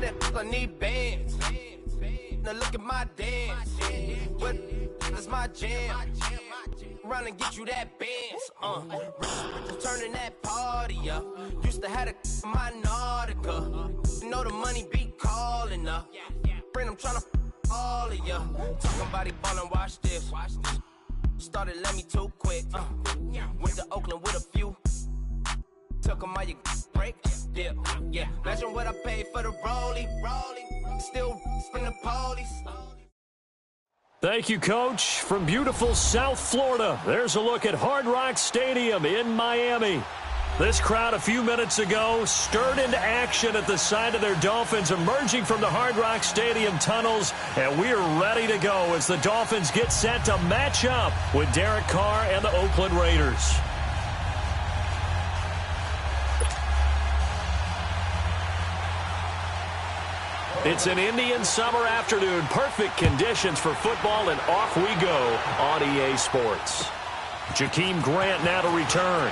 100, I need bands. Now look at my dance. What is my jam? Run and get you that bands. Turning that party up. Used to have a my Nautica. You know the money be calling up. Friend, I'm tryna all of ya. Talking about he ballin', watch this. Started let me too quick. Went to Oakland with a few. Took 'em all you break. Dip. Yeah. Imagine what I paid for the rollie. Still spin the police. Thank you, Coach. From beautiful South Florida, there's a look at Hard Rock Stadium in Miami. This crowd a few minutes ago stirred into action at the side of their Dolphins emerging from the Hard Rock Stadium tunnels, and we're ready to go as the Dolphins get set to match up with Derek Carr and the Oakland Raiders. It's an Indian summer afternoon. Perfect conditions for football, and off we go on EA Sports. Jakeem Grant now to return.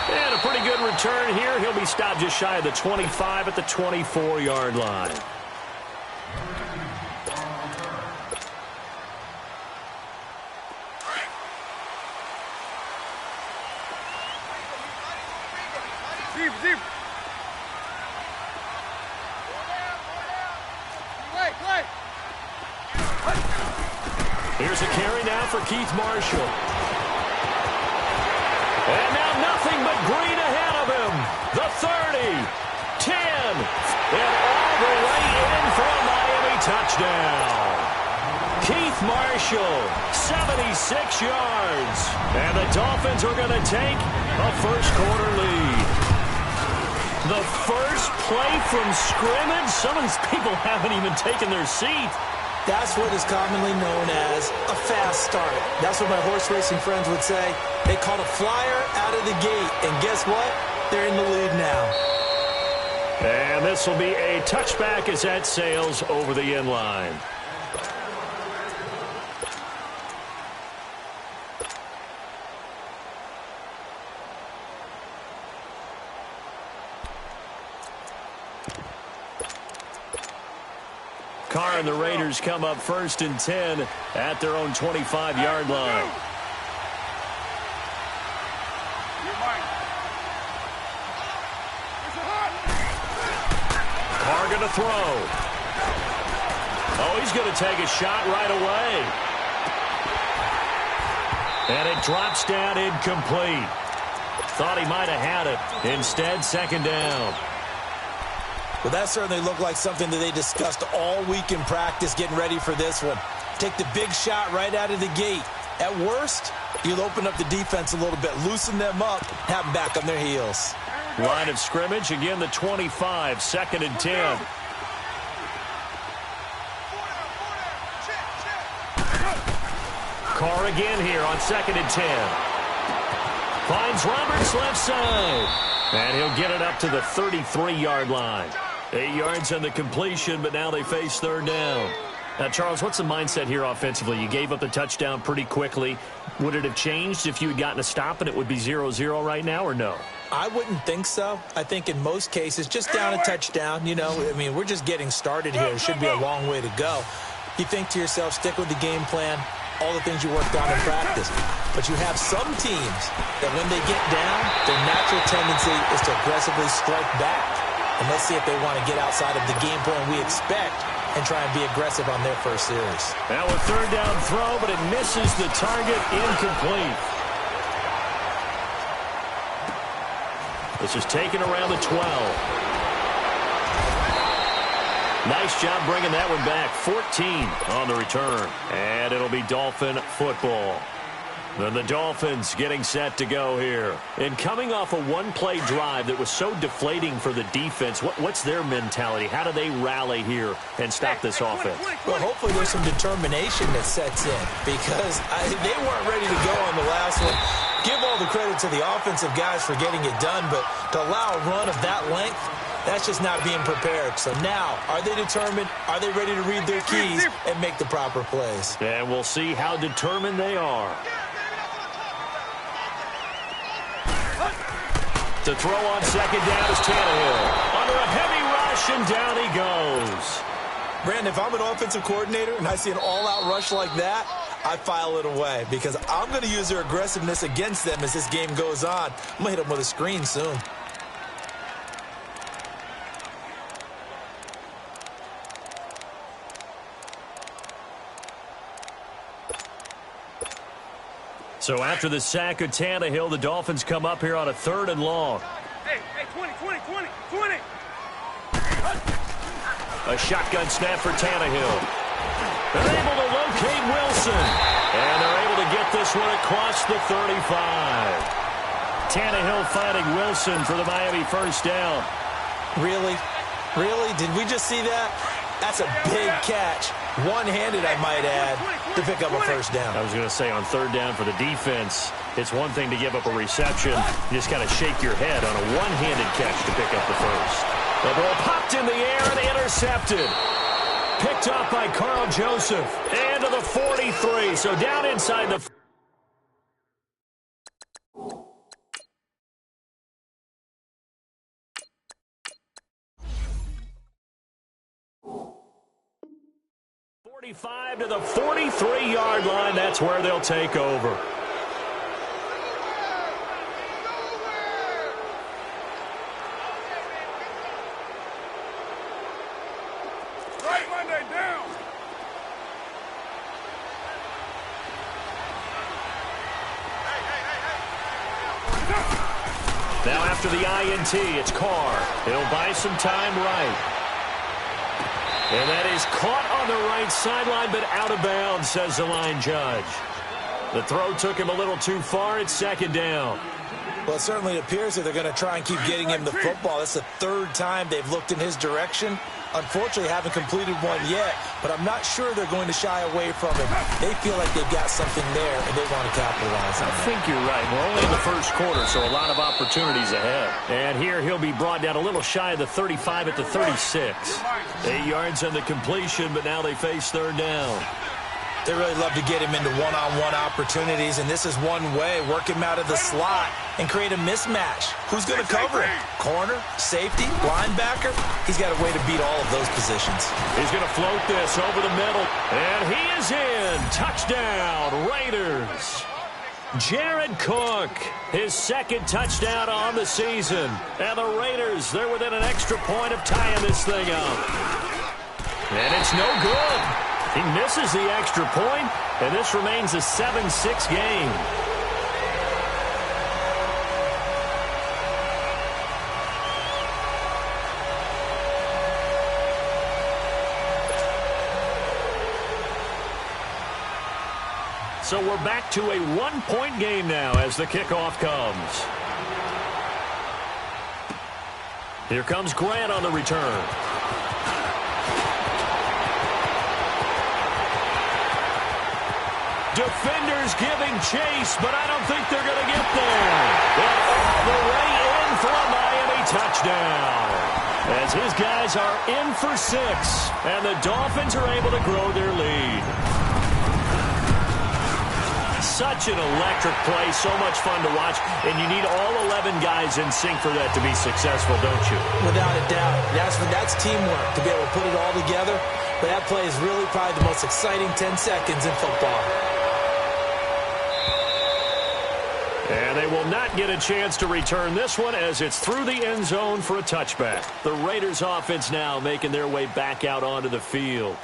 And a pretty good return here. He'll be stopped just shy of the 25 at the 24-yard line. Deep. Here's a carry now for Keith Marshall. And now nothing but green ahead of him. The 30, 10, and all the way in for a Miami touchdown. Keith Marshall, 76 yards. And the Dolphins are going to take a first-quarter lead. The first play from scrimmage. Some of these people haven't even taken their seat. That's what is commonly known as a fast start. That's what my horse racing friends would say. They called a flyer out of the gate. And guess what? They're in the lead now. And this will be a touchback as that sails over the end line. Carr and the Raiders come up 1st and 10 at their own 25-yard line. Carr going to throw. Oh, he's going to take a shot right away. And it drops down incomplete. Thought he might have had it. Instead, 2nd down. Well, that certainly looked like something that they discussed all week in practice getting ready for this one. Take the big shot right out of the gate. At worst, you'll open up the defense a little bit, loosen them up, have them back on their heels. Line of scrimmage, again the 25, 2nd and 10. Carr again here on 2nd and 10. Finds Roberts left side. And he'll get it up to the 33-yard line. 8 yards on the completion, but now they face 3rd down. Now, Charles, what's the mindset here offensively? You gave up the touchdown pretty quickly. Would it have changed if you had gotten a stop and it would be 0-0 right now, or no? I wouldn't think so. I think in most cases, just down a touchdown, you know, I mean, we're just getting started here. It should be a long way to go. You think to yourself, stick with the game plan, all the things you worked on in practice. But you have some teams that when they get down, their natural tendency is to aggressively strike back. And let's see if they want to get outside of the game plan we expect and try and be aggressive on their first series. Now a 3rd down throw, but it misses the target, incomplete. This is taken around the 12. Nice job bringing that one back. 14 on the return. And it'll be Dolphin football. Then the Dolphins getting set to go here. And coming off a one-play drive that was so deflating for the defense, what's their mentality? How do they rally here and stop this offense? Well, hopefully there's some determination that sets in because they weren't ready to go on the last one. Give all the credit to the offensive guys for getting it done, but to allow a run of that length, that's just not being prepared. So now, are they determined? Are they ready to read their keys and make the proper plays? And we'll see how determined they are. To throw on 2nd down is Tannehill. Under a heavy rush, completion. Down he goes. Brandon, if I'm an offensive coordinator and I see an all-out rush like that, I file it away because I'm going to use their aggressiveness against them as this game goes on. I'm going to hit them with a screen soon. So after the sack of Tannehill, the Dolphins come up here on a 3rd and long. Hey, 20. A shotgun snap for Tannehill. They're able to locate Wilson. And they're able to get this one across the 35. Tannehill finding Wilson for the Miami first down. Really? Really? Did we just see that? That's a big catch. One-handed, I might add, to pick up a first down. I was going to say on 3rd down for the defense, it's one thing to give up a reception. You just got to shake your head on a one-handed catch to pick up the first. The ball popped in the air and intercepted. Picked up by Carl Joseph. And to the 43. So down inside the... ...45 to the 43-yard line. That's where they'll take over. Now after the INT, it's Carr. He'll buy some time right. And that is caught on the right sideline, but out of bounds, says the line judge. The throw took him a little too far. It's 2nd down. Well, it certainly appears that they're going to try and keep getting him the football. That's the 3rd time they've looked in his direction. Unfortunately, haven't completed one yet, but I'm not sure they're going to shy away from him. They feel like they've got something there, and they want to capitalize on it. I think you're right. We're only in the 1st quarter, so a lot of opportunities ahead. And here he'll be brought down a little shy of the 35 at the 36. 8 yards on the completion, but now they face 3rd down. They really love to get him into one-on-one opportunities, and this is one way. Work him out of the slot and create a mismatch. Who's going to cover him? Corner, safety, linebacker? He's got a way to beat all of those positions. He's going to float this over the middle, and he is in. Touchdown, Raiders. Jared Cook, his 2nd touchdown on the season. And the Raiders, they're within an extra point of tying this thing up. And it's no good. He misses the extra point, and this remains a 7-6 game. So we're back to a 1-point game now as the kickoff comes. Here comes Grant on the return. Defenders giving chase, but I don't think they're going to get there. And all the way in for a Miami touchdown. As his guys are in for 6, and the Dolphins are able to grow their lead. Such an electric play, so much fun to watch, and you need all 11 guys in sync for that to be successful, don't you? Without a doubt. That's teamwork, to be able to put it all together. But that play is really probably the most exciting 10 seconds in football. And they will not get a chance to return this one as it's through the end zone for a touchback. The Raiders offense now making their way back out onto the field.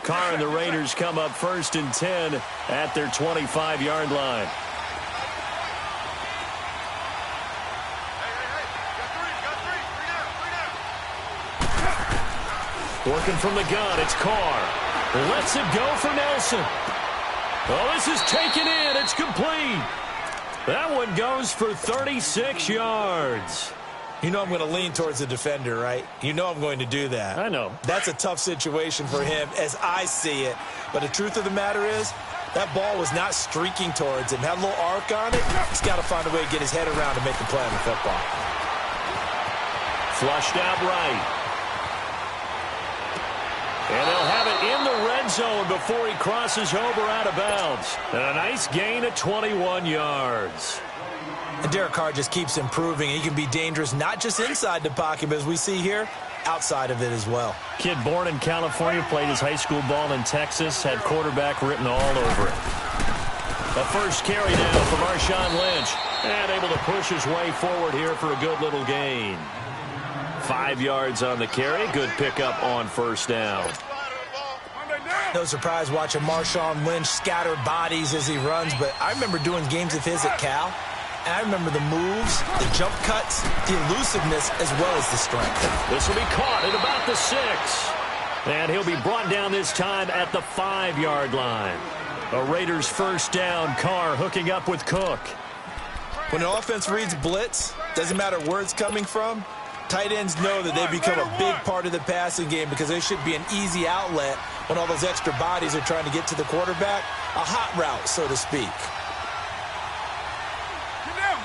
Carr and the Raiders come up 1st and 10 at their 25-yard line. Working from the gun, it's Carr. Lets it go for Nelson. Oh, this is taken in. It's complete. That one goes for 36 yards. You know I'm going to lean towards the defender, right? You know I'm going to do that. I know. That's a tough situation for him as I see it. But the truth of the matter is, that ball was not streaking towards him. Had a little arc on it. He's got to find a way to get his head around to make the play on the football. Flushed out right. And they'll have it in the red zone before he crosses over out of bounds. And a nice gain of 21 yards. And Derek Carr just keeps improving. He can be dangerous not just inside the pocket, but as we see here, outside of it as well. Kid born in California, played his high school ball in Texas, had quarterback written all over it. The first carry now for Marshawn Lynch. And able to push his way forward here for a good little gain. 5 yards on the carry. Good pickup on first down. No surprise watching Marshawn Lynch scatter bodies as he runs, but I remember doing games of his at Cal, and I remember the moves, the jump cuts, the elusiveness, as well as the strength. This will be caught at about the 6. And he'll be brought down this time at the 5-yard line. A Raiders first down. Carr hooking up with Cook. When an offense reads blitz, doesn't matter where it's coming from, tight ends know that they become a big part of the passing game because they should be an easy outlet when all those extra bodies are trying to get to the quarterback. A hot route, so to speak.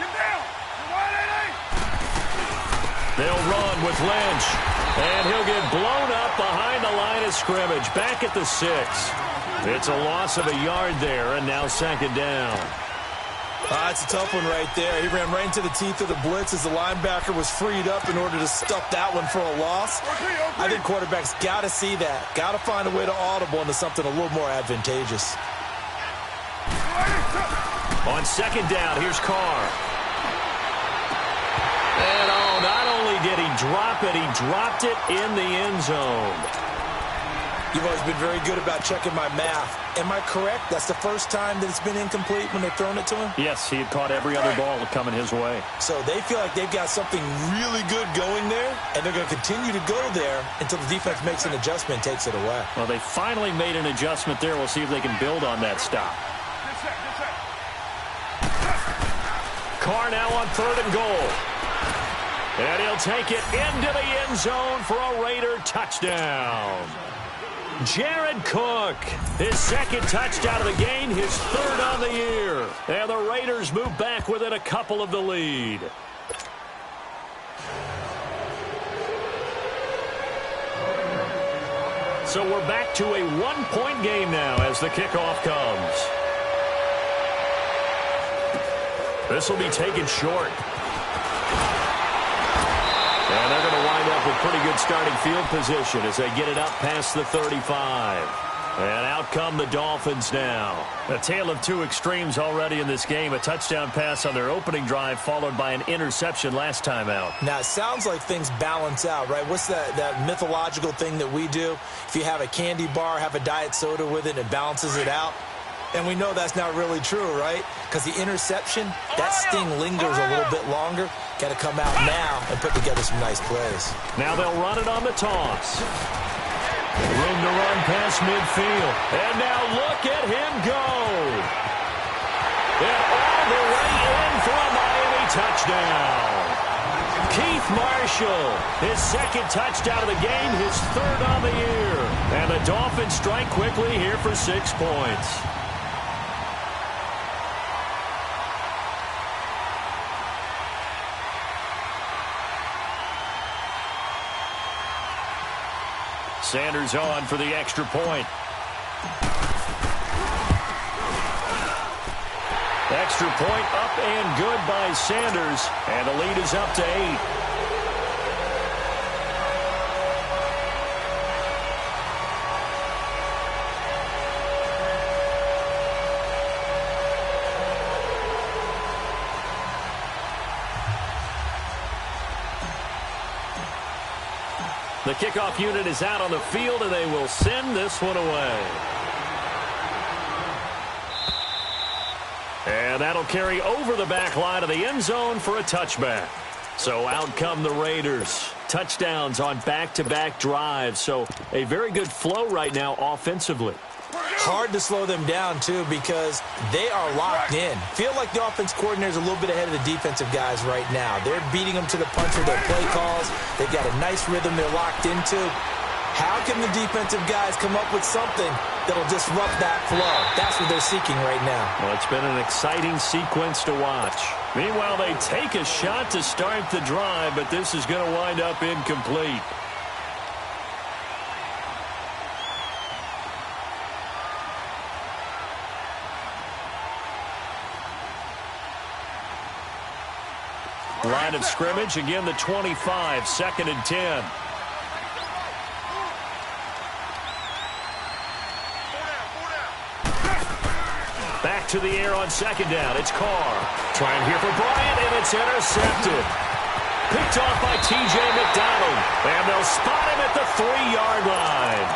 Get down. They'll run with Lynch. And he'll get blown up behind the line of scrimmage. Back at the 6. It's a loss of a yard there, and now second down. It's a tough one right there. He ran right into the teeth of the blitz as the linebacker was freed up in order to stuff that one for a loss. I think quarterbacks got to see that. Got to find a way to audible into something a little more advantageous. On second down, here's Carr. And not only did he drop it, he dropped it in the end zone. You've always been very good about checking my math. Am I correct? That's the first time that it's been incomplete when they've thrown it to him? Yes, he had caught every other ball coming his way. So they feel like they've got something really good going there, and they're going to continue to go there until the defense makes an adjustment and takes it away. Well, they finally made an adjustment there. We'll see if they can build on that stop. Carr now on 3rd and goal. And he'll take it into the end zone for a Raider touchdown. Jared Cook, his second touchdown of the game, his 3rd on the year. And the Raiders move back within a couple of the lead. So we're back to a 1-point game now as the kickoff comes. This will be taken short. And they're going to wind up with pretty good starting field position as they get it up past the 35. And out come the Dolphins now. A tale of two extremes already in this game. A touchdown pass on their opening drive followed by an interception last time out. Now, it sounds like things balance out, right? What's that mythological thing that we do? If you have a candy bar, have a diet soda with it, and it balances it out. And we know that's not really true, right? Because the interception, that sting lingers a little bit longer. Got to come out now and put together some nice plays. Now they'll run it on the toss. Room to run past midfield. And now look at him go. And all the way in for a Miami touchdown. Keith Marshall, his second touchdown of the game, his 3rd on the year. And the Dolphins strike quickly here for 6 points. Sanders on for the extra point. Extra point up and good by Sanders. And the lead is up to 8. The kickoff unit is out on the field, and they will send this one away. And that'll carry over the back line of the end zone for a touchback. So out come the Raiders. Touchdowns on back-to-back drives. So a very good flow right now offensively. Hard to slow them down, too, because they are locked in. Feel like the offense coordinator is a little bit ahead of the defensive guys right now. They're beating them to the punch with their play calls. They've got a nice rhythm they're locked into. How can the defensive guys come up with something that'll disrupt that flow? That's what they're seeking right now. Well, it's been an exciting sequence to watch. Meanwhile, they take a shot to start the drive, but this is going to wind up incomplete. Line of scrimmage, again the 25, 2nd and 10. Back to the air on 2nd down. It's Carr. Trying here for Bryant, and it's intercepted. Picked off by T.J. McDonald. And they'll spot him at the 3-yard line.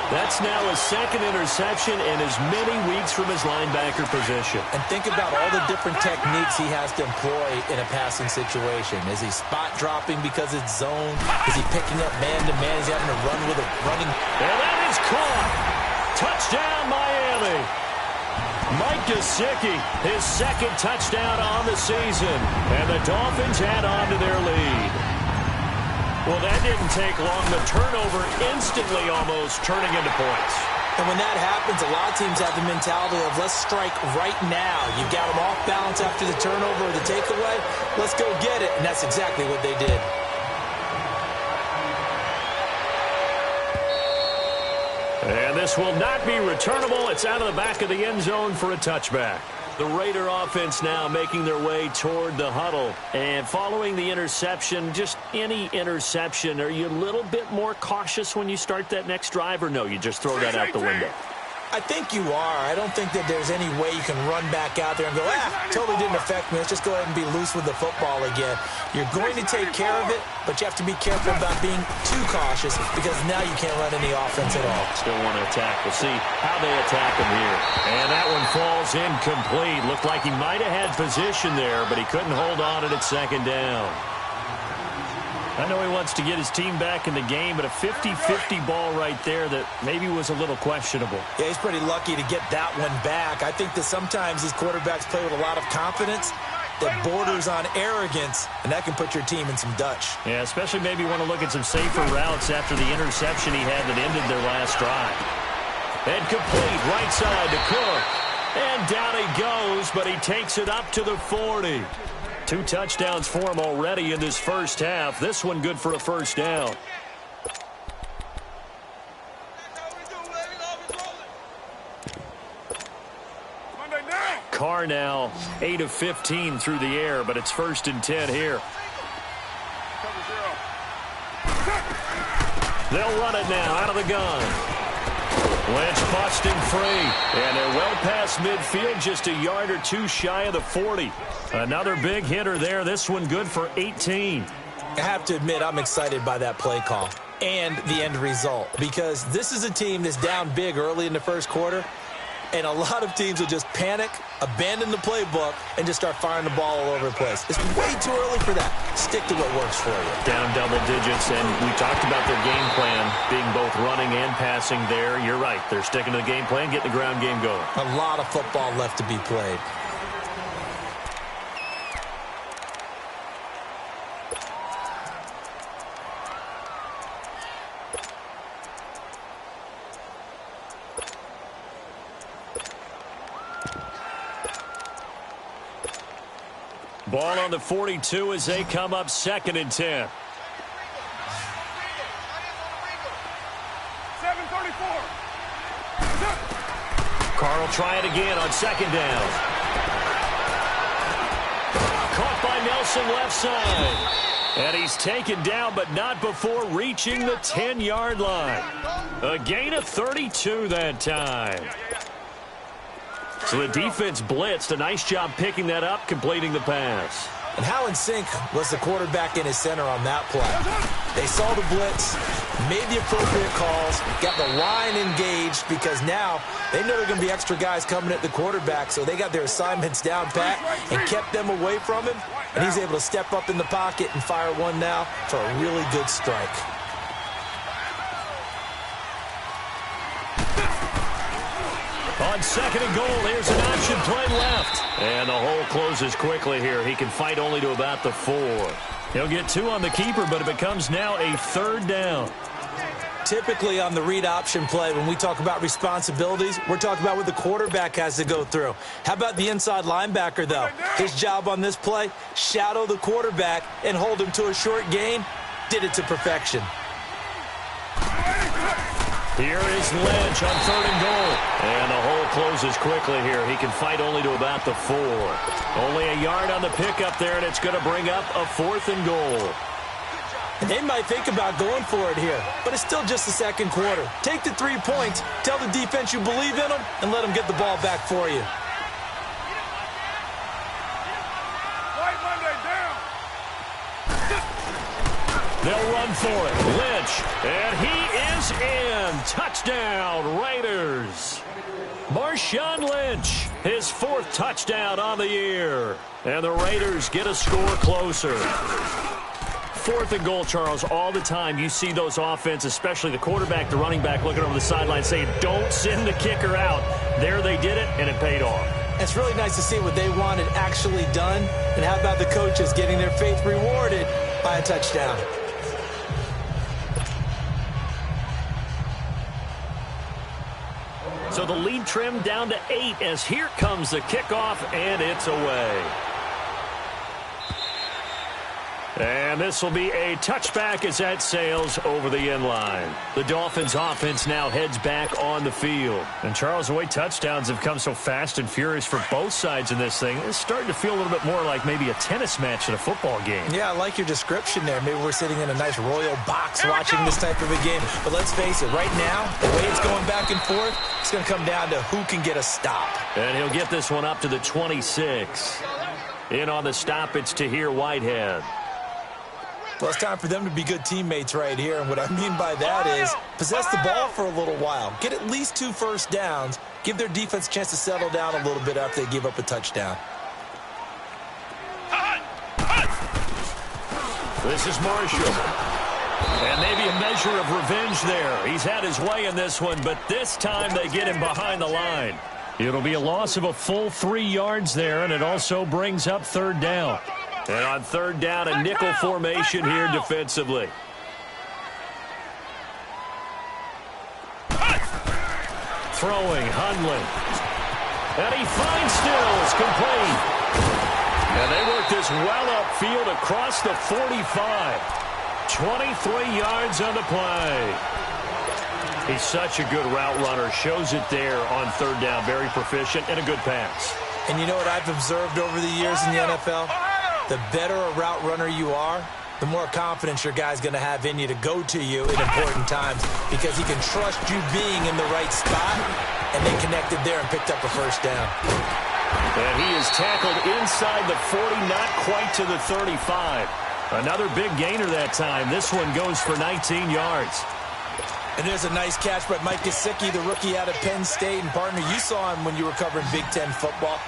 That's now his 2nd interception in as many weeks from his linebacker position. And think about all the different techniques he has to employ in a passing situation. Is he spot dropping because it's zone? Is he picking up man-to-man? Is he having to run with a running? And that is caught. Touchdown, Miami. Mike Gesicki, his 2nd touchdown on the season. And the Dolphins add on to their lead. Well, that didn't take long. The turnover instantly almost turning into points. And when that happens, a lot of teams have the mentality of let's strike right now. You've got them off balance after the turnover or the takeaway. Let's go get it. And that's exactly what they did. And this will not be returnable. It's out of the back of the end zone for a touchback. The Raider offense now making their way toward the huddle. And following the interception, just any interception, are you a little bit more cautious when you start that next drive, or no, you just throw that out the window? I think you are. I don't think that there's any way you can run back out there and go, totally didn't affect me. Let's just go ahead and be loose with the football again. You're going to take care of it, but you have to be careful about being too cautious because now you can't run any offense at all. Still want to attack. We'll see how they attack him here. And that one falls incomplete. Looked like he might have had position there, but he couldn't hold on at 2nd down. I know he wants to get his team back in the game, but a 50-50 ball right there that maybe was a little questionable. Yeah, he's pretty lucky to get that one back. I think that sometimes these quarterbacks play with a lot of confidence that borders on arrogance, and that can put your team in some Dutch. Yeah, especially maybe want to look at some safer routes after the interception he had that ended their last drive. And complete, right side to Cook. And down he goes, but he takes it up to the 40. 2 touchdowns for him already in this first half. This one good for a 1st down. Carr now 8 of 15 through the air, but it's 1st and 10 here. They'll run it now out of the gun. Lynch busting free, and they're well past midfield, just a yard or 2 shy of the 40. Another big hitter there. This one good for 18. I have to admit, I'm excited by that play call and the end result because this is a team that's down big early in the first quarter, and a lot of teams will just panic, abandon the playbook, and just start firing the ball all over the place. It's way too early for that. Stick to what works for you. Down double digits, and we talked about their game plan being both running and passing there. You're right. They're sticking to the game plan, getting the ground game going. A lot of football left to be played. Ball on the 42 as they come up 2nd and 10. 7:34. Carr will try it again on 2nd down. Caught by Nelson left side. And he's taken down, but not before reaching the 10-yard line. A gain of 32 that time. So the defense blitzed. A nice job picking that up, completing the pass. And how in sync was the quarterback in his center on that play? They saw the blitz, made the appropriate calls, got the line engaged because now they know there are going to be extra guys coming at the quarterback, so they got their assignments down pat and kept them away from him, and he's able to step up in the pocket and fire one now for a really good strike. On 2nd and goal, here's an option play left. And the hole closes quickly here. He can fight only to about the 4. He'll get 2 on the keeper, but it becomes now a 3rd down. Typically on the read option play, when we talk about responsibilities, we're talking about what the quarterback has to go through. How about the inside linebacker, though? His job on this play, shadow the quarterback and hold him to a short gain. Did it to perfection. Here is Lynch on 3rd and goal. And the hole closes quickly here. He can fight only to about the 4. Only a yard on the pickup there, and it's going to bring up a 4th and goal. And they might think about going for it here, but it's still just the second quarter. Take the 3 points, tell the defense you believe in them, and let them get the ball back for you. White Monday down. They'll run for it. Lynch, and he is in. Touchdown, Raiders. Marshawn Lynch, his 4th touchdown on the year. And the Raiders get a score closer. 4th and goal, Charles. All the time you see those offenses, especially the quarterback, the running back, looking over the sideline saying, don't send the kicker out. There they did it, and it paid off. It's really nice to see what they wanted actually done. And how about the coaches getting their faith rewarded by a touchdown? So the lead trimmed down to 8 as here comes the kickoff, and it's away. And this will be a touchback as that sails over the end line. The Dolphins offense now heads back on the field. And Charles, the way touchdowns have come so fast and furious for both sides in this thing, it's starting to feel a little bit more like maybe a tennis match at a football game. Yeah, I like your description there. Maybe we're sitting in a nice royal box watching this type of a game. But let's face it, right now, the way it's going back and forth, it's going to come down to who can get a stop. And he'll get this one up to the 26. In on the stop, it's Tahir Whitehead. Well, it's time for them to be good teammates right here. And what I mean by that is possess the ball for a little while. Get at least 2 first downs. Give their defense a chance to settle down a little bit after they give up a touchdown. This is Marshall. And maybe a measure of revenge there. He's had his way in this one, but this time they get him behind the line. It'll be a loss of a full 3 yards there, and it also brings up 3rd down. And on 3rd down, a nickel formation here defensively. Throwing, Hundley. And he finds Stills, complete. And they work this well upfield across the 45. 23 yards on the play. He's such a good route runner. Shows it there on 3rd down. Very proficient and a good pass. And you know what I've observed over the years in the NFL? The better a route runner you are, the more confidence your guy's going to have in you to go to you in important times because he can trust you being in the right spot, and they connected there and picked up a 1st down. And he is tackled inside the 40, not quite to the 35. Another big gainer that time. This one goes for 19 yards. And there's a nice catch by Mike Gesicki, the rookie out of Penn State. And, partner, you saw him when you were covering Big Ten football.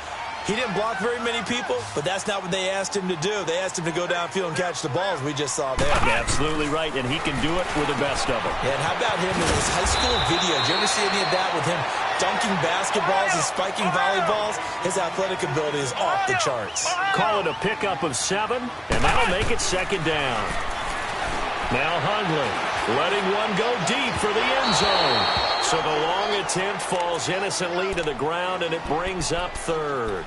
He didn't block very many people, but that's not what they asked him to do. They asked him to go downfield and catch the balls we just saw there. Absolutely right, and he can do it with the best of them. Yeah, and how about him in his high school video? Did you ever see any of that with him dunking basketballs and spiking volleyballs? His athletic ability is off the charts. Call it a pickup of 7, and that'll make it 2nd down. Now Hundley letting one go deep for the end zone. So the long attempt falls innocently to the ground, and it brings up 3rd.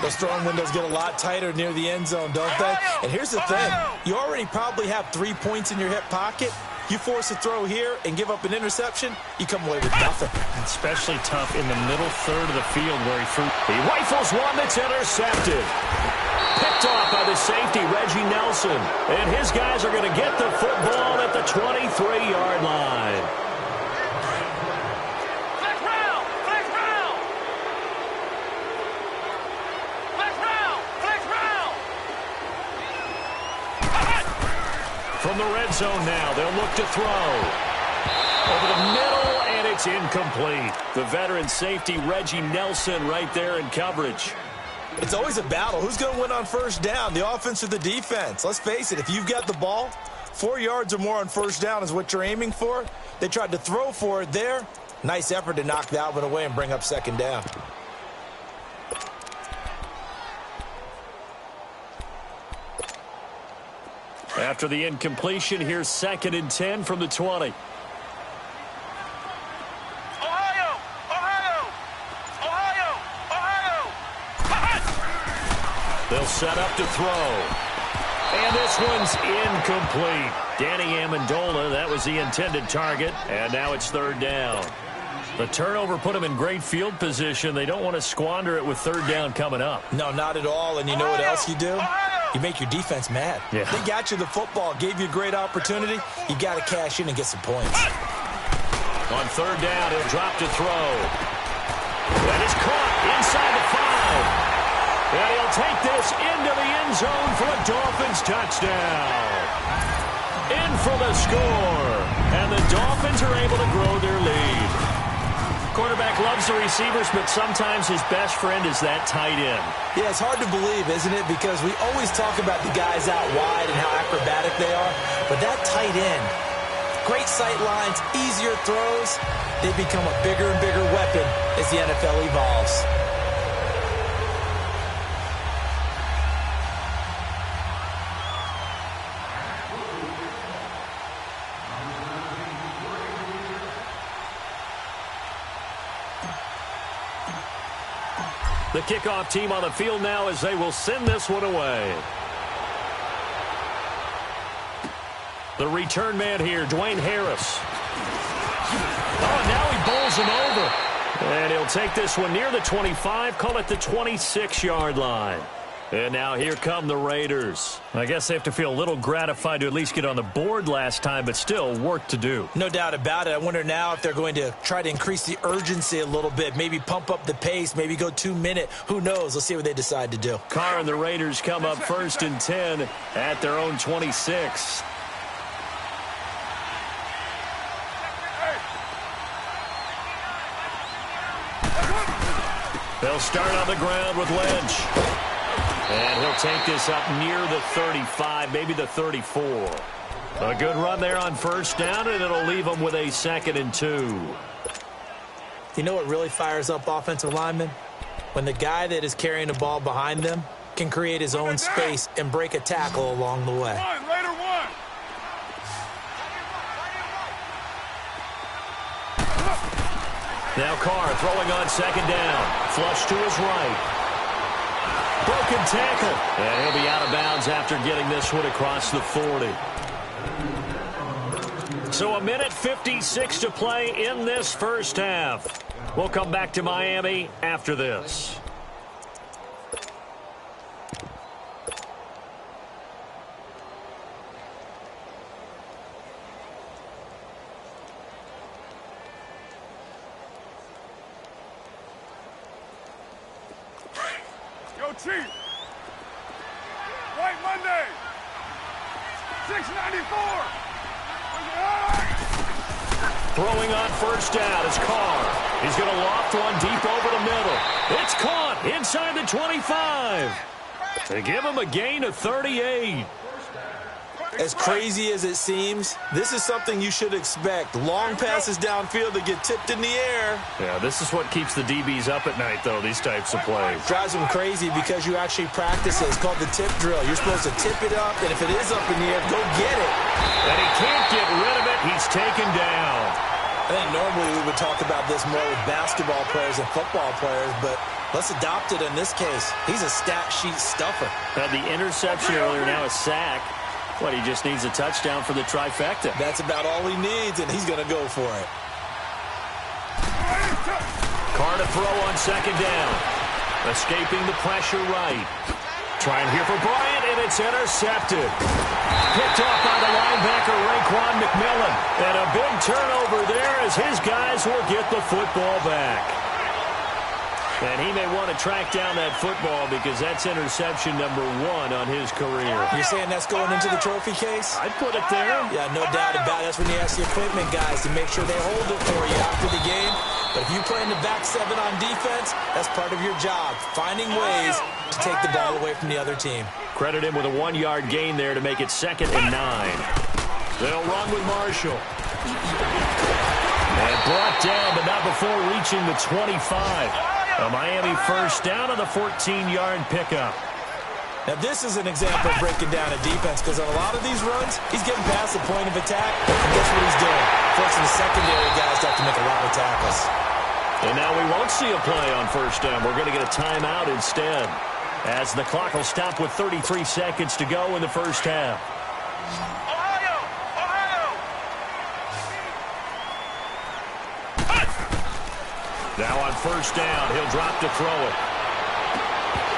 Those throwing windows get a lot tighter near the end zone, don't they? And here's the thing. You already probably have 3 points in your hip pocket. You force a throw here and give up an interception, you come away with nothing. Especially tough in the middle 3rd of the field where he rifles one that's intercepted. Picked off by the safety, Reggie Nelson. And his guys are going to get the football at the 23-yard line. From the red zone now, they'll look to throw. Over the middle, and it's incomplete. The veteran safety, Reggie Nelson, right there in coverage. It's always a battle. Who's going to win on 1st down, the offense or the defense? Let's face it, if you've got the ball, 4 yards or more on 1st down is what you're aiming for. They tried to throw for it there. Nice effort to knock that one away and bring up 2nd down. After the incompletion, here's 2nd and 10 from the 20. Ohio! Ohio! Ohio! Ohio! They'll set up to throw. And this one's incomplete. Danny Amendola, that was the intended target, and now it's third down. The turnover put them in great field position. They don't want to squander it with third down coming up. No, not at all. And you know what else you do? You make your defense mad. Yeah. They got you the football, gave you a great opportunity. You got to cash in and get some points. On third down, he'll drop to throw. That is caught inside the 5. And he'll take this into the end zone for a Dolphins touchdown. In for the score. And the Dolphins are able to grow their lead. Quarterback loves the receivers, but sometimes his best friend is that tight end. Yeah, it's hard to believe, isn't it? Because we always talk about the guys out wide and how acrobatic they are. But that tight end, great sight lines, easier throws, they become a bigger and bigger weapon as the NFL evolves. The kickoff team on the field now as they will send this one away. The return man here, Dwayne Harris. Oh, now he bowls him over. And he'll take this one near the 25, call it the 26-yard line. And now here come the Raiders. I guess they have to feel a little gratified to at least get on the board last time, but still work to do. No doubt about it. I wonder now if they're going to try to increase the urgency a little bit, maybe pump up the pace, maybe go 2 minute. Who knows? Let's see what they decide to do. Carr and the Raiders come up 1st and 10 at their own 26. They'll start on the ground with Lynch. And he'll take this up near the 35, maybe the 34. A good run there on first down, and it'll leave them with a 2nd and 2. You know what really fires up offensive linemen? When the guy that is carrying the ball behind them can create his own space and break a tackle along the way. Raider one. Now Carr throwing on 2nd down. Flush to his right. Broken tackle. And he'll be out of bounds after getting this one across the 40. So 1:56 to play in this first half. We'll come back to Miami after this. Chief. White Monday. 694. Throwing on first down is Carr. He's going to loft one deep over the middle. It's caught inside the 25. They give him a gain of 38. As crazy as it seems, this is something you should expect. Long passes downfield that get tipped in the air. Yeah, this is what keeps the DBs up at night, though, these types of plays. Drives them crazy because you actually practice it. It's called the tip drill. You're supposed to tip it up, and if it is up in the air, go get it. And he can't get rid of it. He's taken down. I think normally we would talk about this more with basketball players and football players, but let's adopt it in this case. He's a stat sheet stuffer. Had the interception earlier, now a sack. What, he just needs a touchdown for the trifecta. That's about all he needs, and he's going to go for it. Carr to throw on 2nd down. Escaping the pressure right. Trying here for Bryant, and it's intercepted. Picked off by the linebacker, Raekwon McMillan. And a big turnover there as his guys will get the football back. And he may want to track down that football because that's interception number 1 on his career. You're saying that's going into the trophy case? I'd put it there. Yeah, no doubt about it. That's when you ask the equipment guys to make sure they hold it for you after the game. But if you play in the back 7 on defense, that's part of your job, finding ways to take the ball away from the other team. Credit him with a 1-yard gain there to make it 2nd and 9. They'll run with Marshall. And brought down, but not before reaching the 25. A Miami first down on the 14-yard pickup. Now, this is an example of breaking down a defense because on a lot of these runs, he's getting past the point of attack, and guess what he's doing? Forcing the secondary guys to have to make a lot of tackles. And now we won't see a play on first down. We're going to get a timeout instead. as the clock will stop with 33 seconds to go in the first half. Ohio! Ohio! Now on first down, he'll drop to throw it.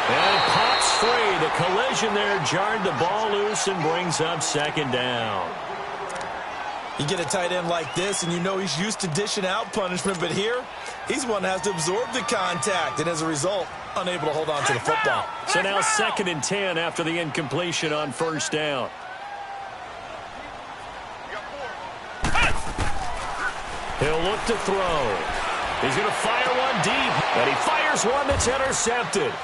And it pops free. The collision there jarred the ball loose and brings up second down. You get a tight end like this, and you know he's used to dishing out punishment, but here, he's one that has to absorb the contact, and as a result, unable to hold on to the football. So now 2nd and 10 after the incompletion on first down. He'll look to throw. He's going to fire one deep, and he fires one that's intercepted.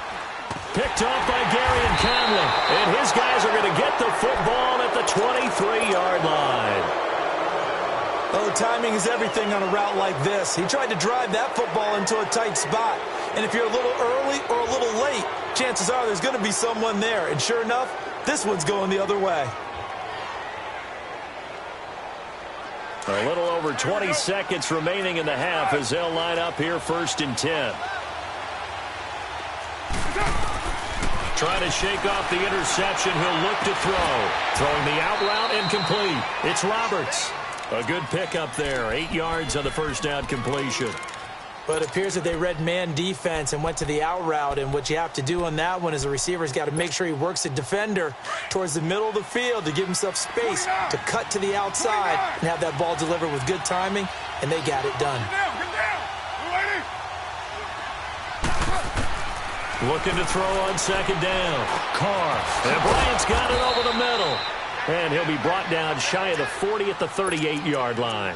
Picked off by Gary and Conley, and his guys are going to get the football at the 23-yard line. Oh, timing is everything on a route like this. He tried to drive that football into a tight spot. And if you're a little early or a little late, chances are there's going to be someone there. And sure enough, this one's going the other way. A little over 20 seconds remaining in the half as they'll line up here 1st and 10. Trying to shake off the interception. He'll look to throw. Throwing the out route incomplete. It's Roberts. A good pickup there. 8 yards on the first down completion. But it appears that they read man defense and went to the out route. And what you have to do on that one is the receiver's got to make sure he works the defender towards the middle of the field to give himself space to cut to the outside and have that ball delivered with good timing, and they got it done. Looking to throw on 2nd down. Carr. And Bryant's got it over the middle. And he'll be brought down shy of the 40 at the 38-yard line.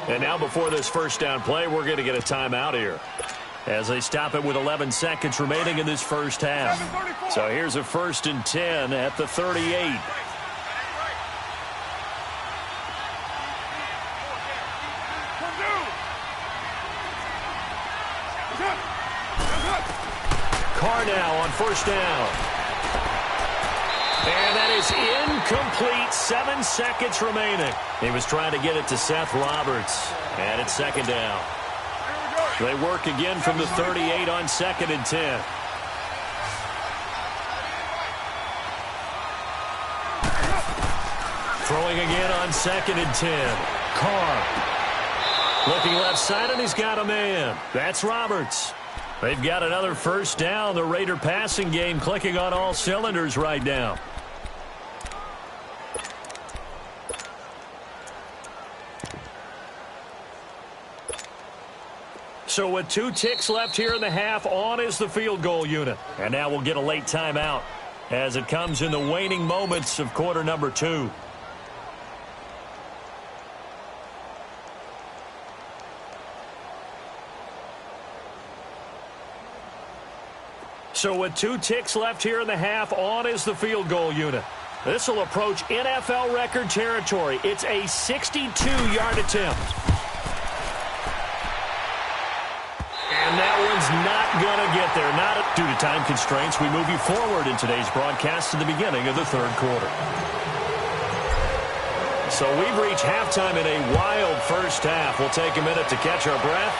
And now before this first down play, we're going to get a timeout here as they stop it with 11 seconds remaining in this first half. So here's a 1st and 10 at the 38. Carr now on first down. And that is incomplete. 7 seconds remaining. He was trying to get it to Seth Roberts. And it's 2nd down. They work again from the 38 on 2nd and 10. Throwing again on 2nd and 10. Carr. Looking left side, and he's got a man. That's Roberts. They've got another first down. The Raider passing game clicking on all cylinders right now. So with 2 ticks left here in the half, on is the field goal unit. And now we'll get a late timeout as it comes in the waning moments of quarter number 2. So with 2 ticks left here in the half, on is the field goal unit. This will approach NFL record territory. It's a 62-yard attempt. And that one's not going to get there. Not due to time constraints. We move you forward in today's broadcast to the beginning of the 3rd quarter. So we've reached halftime in a wild first half. We'll take a minute to catch our breath.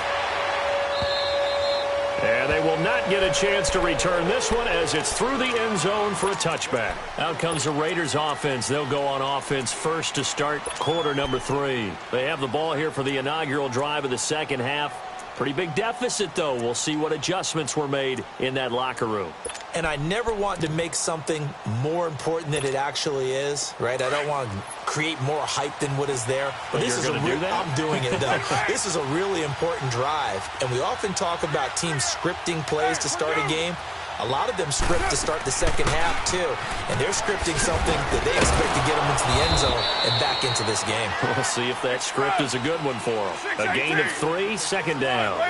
And they will not get a chance to return this one as it's through the end zone for a touchback. Out comes the Raiders offense. They'll go on offense first to start quarter number 3. They have the ball here for the inaugural drive of the second half. Pretty big deficit, though. We'll see what adjustments were made in that locker room. And I never want to make something more important than it actually is, right? I don't want to create more hype than what is there. But this is I'm doing it, though. This is a really important drive. And we often talk about teams scripting plays to start a game. A lot of them script to start the second half, too. And they're scripting something that they expect to get them into the end zone and back into this game. We'll see if that script is a good one for them. A gain of 3, 2nd down.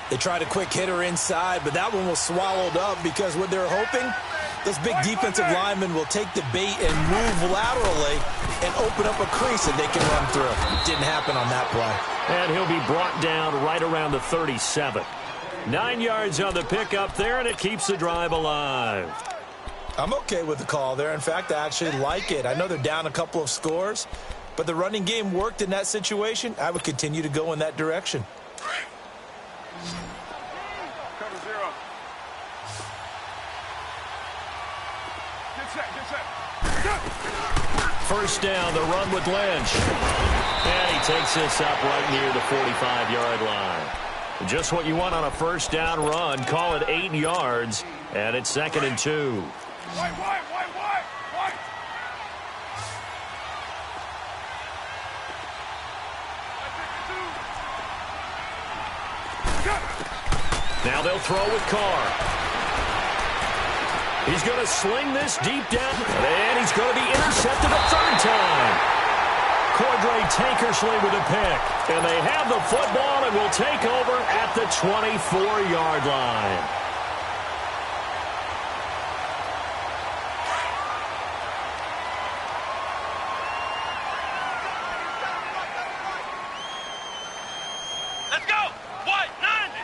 They tried a quick hitter inside, but that one was swallowed up because what they're hoping, those big defensive linemen will take the bait and move laterally and open up a crease that they can run through. Didn't happen on that play. And he'll be brought down right around the 37. 9 yards on the pickup there, and it keeps the drive alive. I'm okay with the call there. In fact, I actually like it. I know they're down a couple of scores, but the running game worked in that situation. I would continue to go in that direction. Cover 0. First down, the run with Lynch. And he takes this up right near the 45-yard line. Just what you want on a first down run. Call it 8 yards, and it's 2nd and 2. Wide. Now they'll throw with Carr. He's going to sling this deep down, and he's going to be intercepted a third time. Cordray Tankersley with a pick, and they have the football and will take over at the 24-yard line. Let's go! White 90!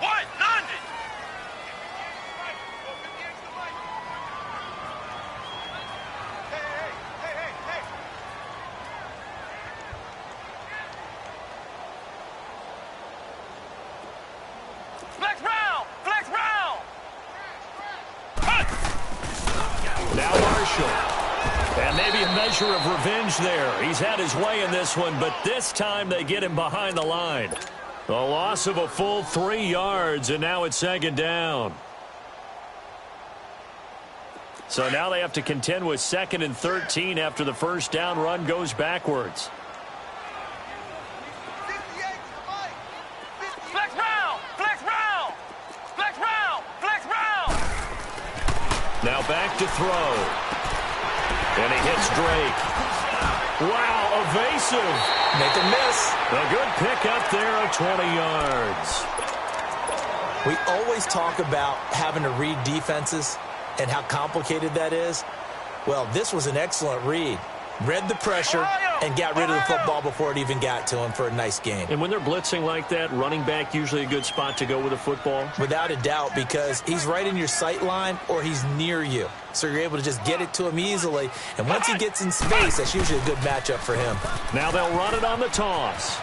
White 90! Hey! Flex round! Now Marshall. And maybe a measure of revenge there. He's had his way in this one, but this time they get him behind the line. A loss of a full 3 yards, and now it's 2nd down. So now they have to contend with 2nd and 13 after the first down run goes backwards. Flex round! Now back to throw. And he hits Drake. Wow, evasive. Make a miss. A good pickup there of 20 yards. We always talk about having to read defenses and how complicated that is. Well, this was an excellent read. Read the pressure and got rid of the football before it even got to him for a nice game. And when they're blitzing like that, running back usually a good spot to go with a football? Without a doubt, because he's right in your sight line or he's near you. So you're able to just get it to him easily. And once he gets in space, that's usually a good matchup for him. Now they'll run it on the toss.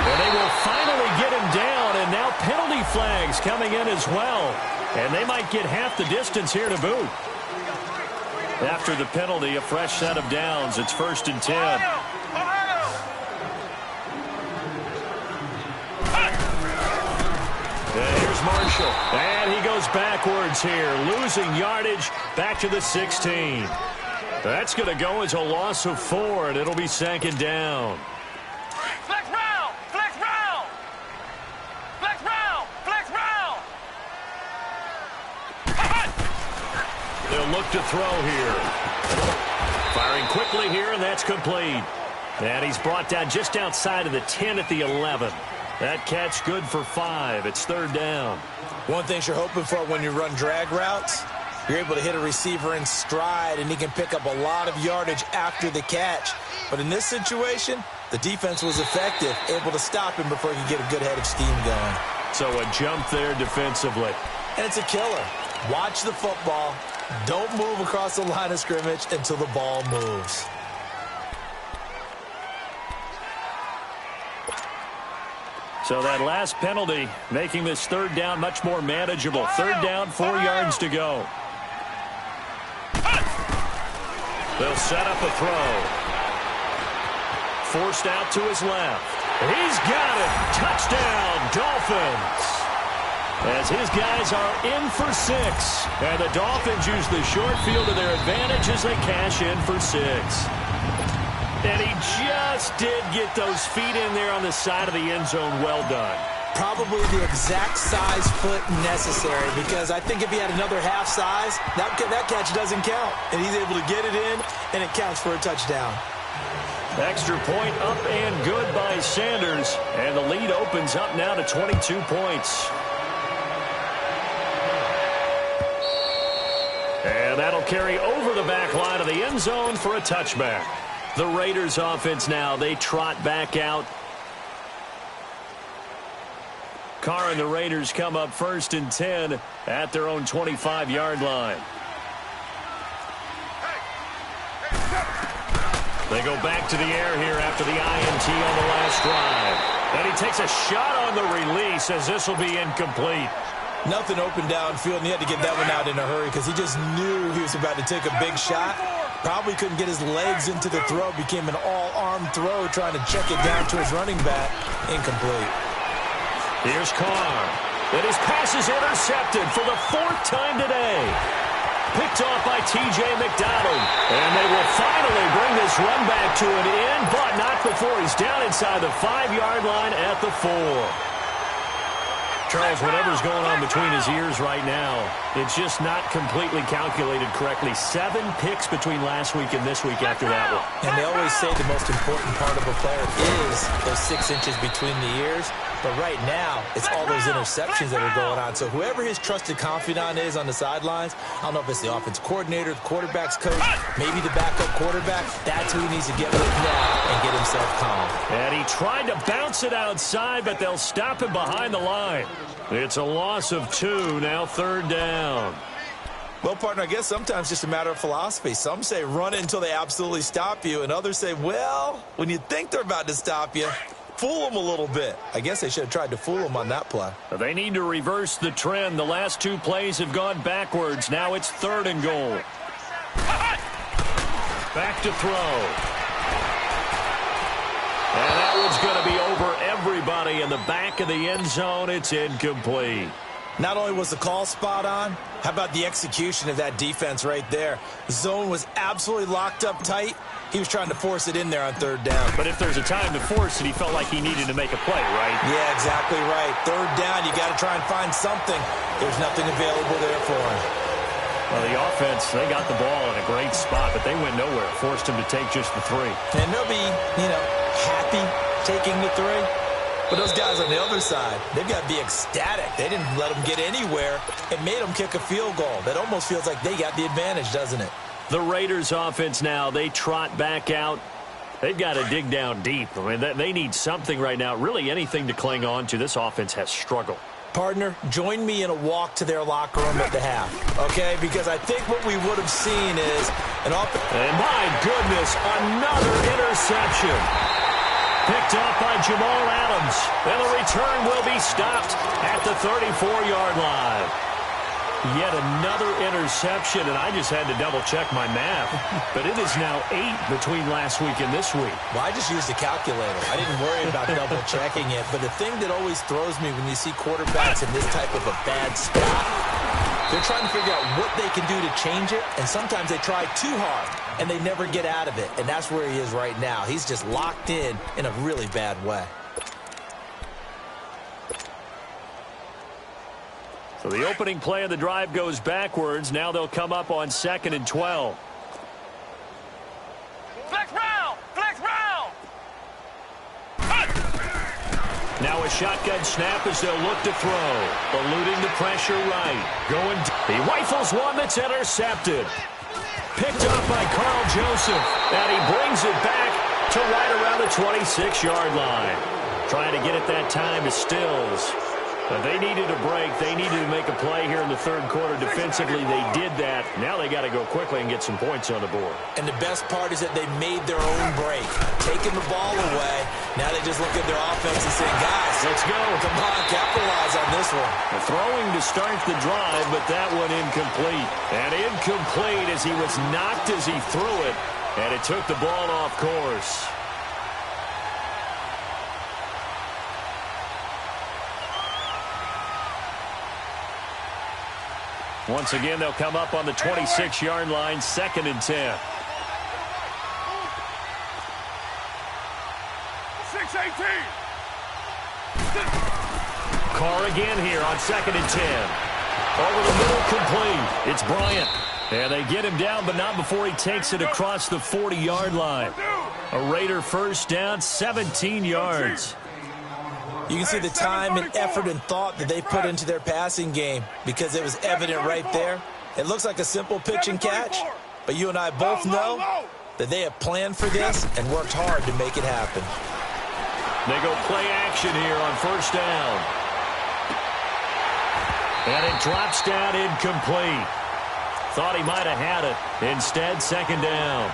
And they will finally get him down, and now penalty flags coming in as well. And they might get half the distance here to boot. After the penalty, a fresh set of downs. It's 1st and 10. And here's Marshall. And he goes backwards here, losing yardage back to the 16. That's going to go as a loss of 4, and it'll be 2nd down. Flex round! They'll look to throw here. Firing quickly here, and that's complete. And he's brought down just outside of the 10 at the 11. That catch good for 5. It's 3rd down. One thing you're hoping for when you run drag routes, you're able to hit a receiver in stride, and he can pick up a lot of yardage after the catch. But in this situation, the defense was effective, able to stop him before he could get a good head of steam going. So a jump there defensively. And it's a killer. Watch the football. Don't move across the line of scrimmage until the ball moves. So that last penalty making this 3rd down much more manageable. 3rd down, 4 yards to go. They'll set up a throw. Forced out to his left. He's got it. Touchdown, Dolphins. As his guys are in for 6. And the Dolphins use the short field to their advantage as they cash in for 6. And he just did get those feet in there on the side of the end zone. Well done. Probably the exact size foot necessary, because I think if he had another half size, that catch doesn't count. And he's able to get it in, and it counts for a touchdown. Extra point up and good by Sanders. And the lead opens up now to 22 points. And that'll carry over the back line of the end zone for a touchback. The Raiders offense now, they trot back out. Carr and the Raiders come up 1st and 10 at their own 25-yard line. They go back to the air here after the INT on the last drive. And he takes a shot on the release as this will be incomplete. Nothing open downfield, and he had to get that one out in a hurry because he just knew he was about to take a big shot. Probably couldn't get his legs into the throw. Became an all-arm throw trying to check it down to his running back. Incomplete. Here's Carr. And his pass is intercepted for the 4th time today. Picked off by T.J. McDonald. And they will finally bring this run back to an end, but not before he's down inside the 5-yard line at the 4. Charles, whatever's going on between his ears right now, it's just not completely calculated correctly. 7 picks between last week and this week after that one. And they always say the most important part of a player is those 6 inches between the ears. But right now, it's all those interceptions that are going on. So whoever his trusted confidant is on the sidelines, I don't know if it's the offense coordinator, the quarterback's coach, maybe the backup quarterback, that's who he needs to get with now and get himself calm. And he tried to bounce it outside, but they'll stop him behind the line. It's a loss of 2, now 3rd down. Well, partner, I guess sometimes it's just a matter of philosophy. Some say run it until they absolutely stop you, and others say, well, when you think they're about to stop you, fool them a little bit. I guess they should have tried to fool them on that play. They need to reverse the trend. The last 2 plays have gone backwards. Now it's 3rd and goal. Back to throw. And that one's going to be over everybody in the back of the end zone. It's incomplete. Not only was the call spot on, how about the execution of that defense right there? The zone was absolutely locked up tight. He was trying to force it in there on 3rd down. But if there's a time to force it, he felt like he needed to make a play, right? Yeah, exactly right. 3rd down, you got to try and find something. There's nothing available there for him. Well, the offense, they got the ball in a great spot, but they went nowhere. Forced him to take just the 3. And they'll be, happy taking the 3. But those guys on the other side, they've got to be ecstatic. They didn't let them get anywhere and made them kick a field goal. That almost feels like they got the advantage, doesn't it? The Raiders offense now, they trot back out. They've got to dig down deep. I mean, they need something right now, really anything to cling on to. This offense has struggled. Partner, join me in a walk to their locker room at the half, okay? Because I think what we would have seen is an offense. And my goodness, another interception. Picked off by Jamal Adams. And the return will be stopped at the 34-yard line. Yet another interception, and I just had to double-check my math. But it is now 8 between last week and this week. Well, I just used a calculator. I didn't worry about double-checking it. But the thing that always throws me when you see quarterbacks in this type of a bad spot, they're trying to figure out what they can do to change it, and sometimes they try too hard, and they never get out of it. And that's where he is right now. He's just locked in a really bad way. So the opening play of the drive goes backwards. Now they'll come up on 2nd and 12. Flex round! Flex round! Now a shotgun snap as they'll look to throw. Eluding the pressure right. He rifles one that's intercepted. Picked up by Carl Joseph. And he brings it back to right around the 26-yard line. Trying to get it that time to Stills. But they needed a break. They needed to make a play here in the 3rd quarter. Defensively, they did that. Now they got to go quickly and get some points on the board. And the best part is that they made their own break. Taking the ball away. Now they just look at their offense and say, guys, let's go. Come on, capitalize on this one. Throwing to start the drive, but that one incomplete. And incomplete as he was knocked as he threw it. And it took the ball off course. Once again, they'll come up on the 26-yard line, 2nd and 10. 6-18. Carr again here on 2nd and 10. Over the middle, complete. It's Bryant. And they get him down, but not before he takes it across the 40-yard line. A Raider 1st down, 17 yards. You can see the time and effort and thought that they put into their passing game because it was evident right there. It looks like a simple pitch and catch, but you and I both know that they have planned for this and worked hard to make it happen. They go play action here on 1st down. And it drops down incomplete. Thought he might have had it. Instead, 2nd down.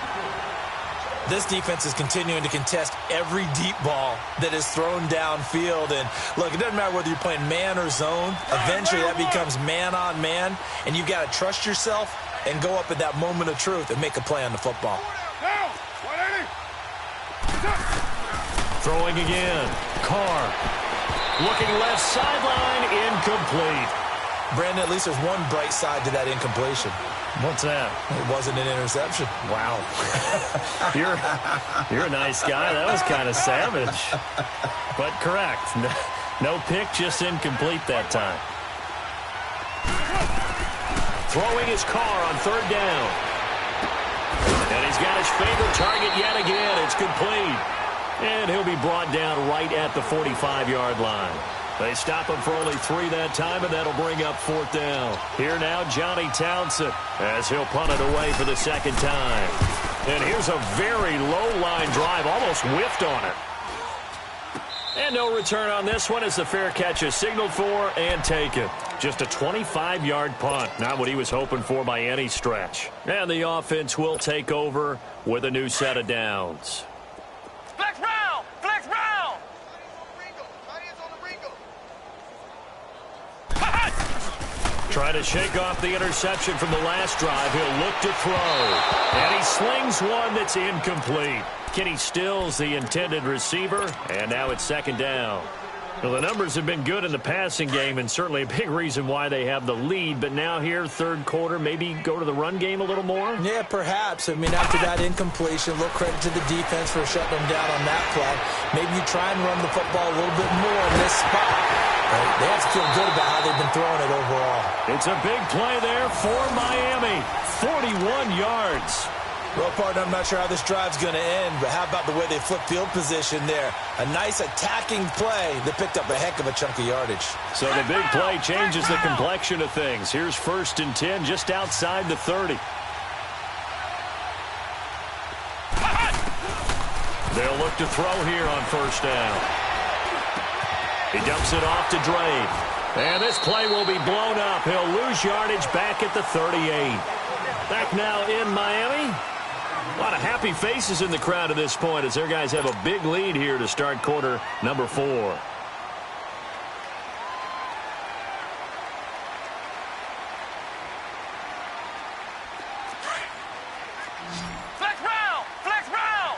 This defense is continuing to contest every deep ball that is thrown downfield. And, look, it doesn't matter whether you're playing man or zone. Eventually that becomes man on man, and you've got to trust yourself and go up at that moment of truth and make a play on the football. Throwing again. Carr. Looking left sideline, incomplete. Brandon, at least there's one bright side to that incompletion. What's that? It wasn't an interception. Wow. You're a nice guy. That was kind of savage. But correct. No pick, just incomplete that time. Throwing his Carr on third down. And he's got his favorite target yet again. It's complete. And he'll be brought down right at the 45-yard line. They stop him for only 3 that time, and that'll bring up 4th down. Here now, Johnny Townsend, as he'll punt it away for the second time. And here's a very low-line drive, almost whiffed on it. And no return on this one as the fair catch is signaled for and taken. Just a 25-yard punt, not what he was hoping for by any stretch. And the offense will take over with a new set of downs. Flex round! Flex round! Trying to shake off the interception from the last drive. He'll look to throw. And he slings one that's incomplete. Kenny Stills, the intended receiver, and now it's 2nd down. Well, the numbers have been good in the passing game, and certainly a big reason why they have the lead. But now here, 3rd quarter, maybe go to the run game a little more? Yeah, perhaps. I mean, after that incompletion, a little credit to the defense for shutting them down on that play. Maybe you try and run the football a little bit more in this spot. They have to feel good about how they've been throwing it overall. It's a big play there for Miami. 41 yards. Well, partner, I'm not sure how this drive's going to end, but how about the way they flip field position there? A nice attacking play that picked up a heck of a chunk of yardage. So the big play changes the complexion of things. Here's 1st and 10 just outside the 30. They'll look to throw here on 1st down. He dumps it off to Drake. And this play will be blown up. He'll lose yardage back at the 38. Back now in Miami. A lot of happy faces in the crowd at this point as their guys have a big lead here to start quarter number 4. Flex round! Flex round!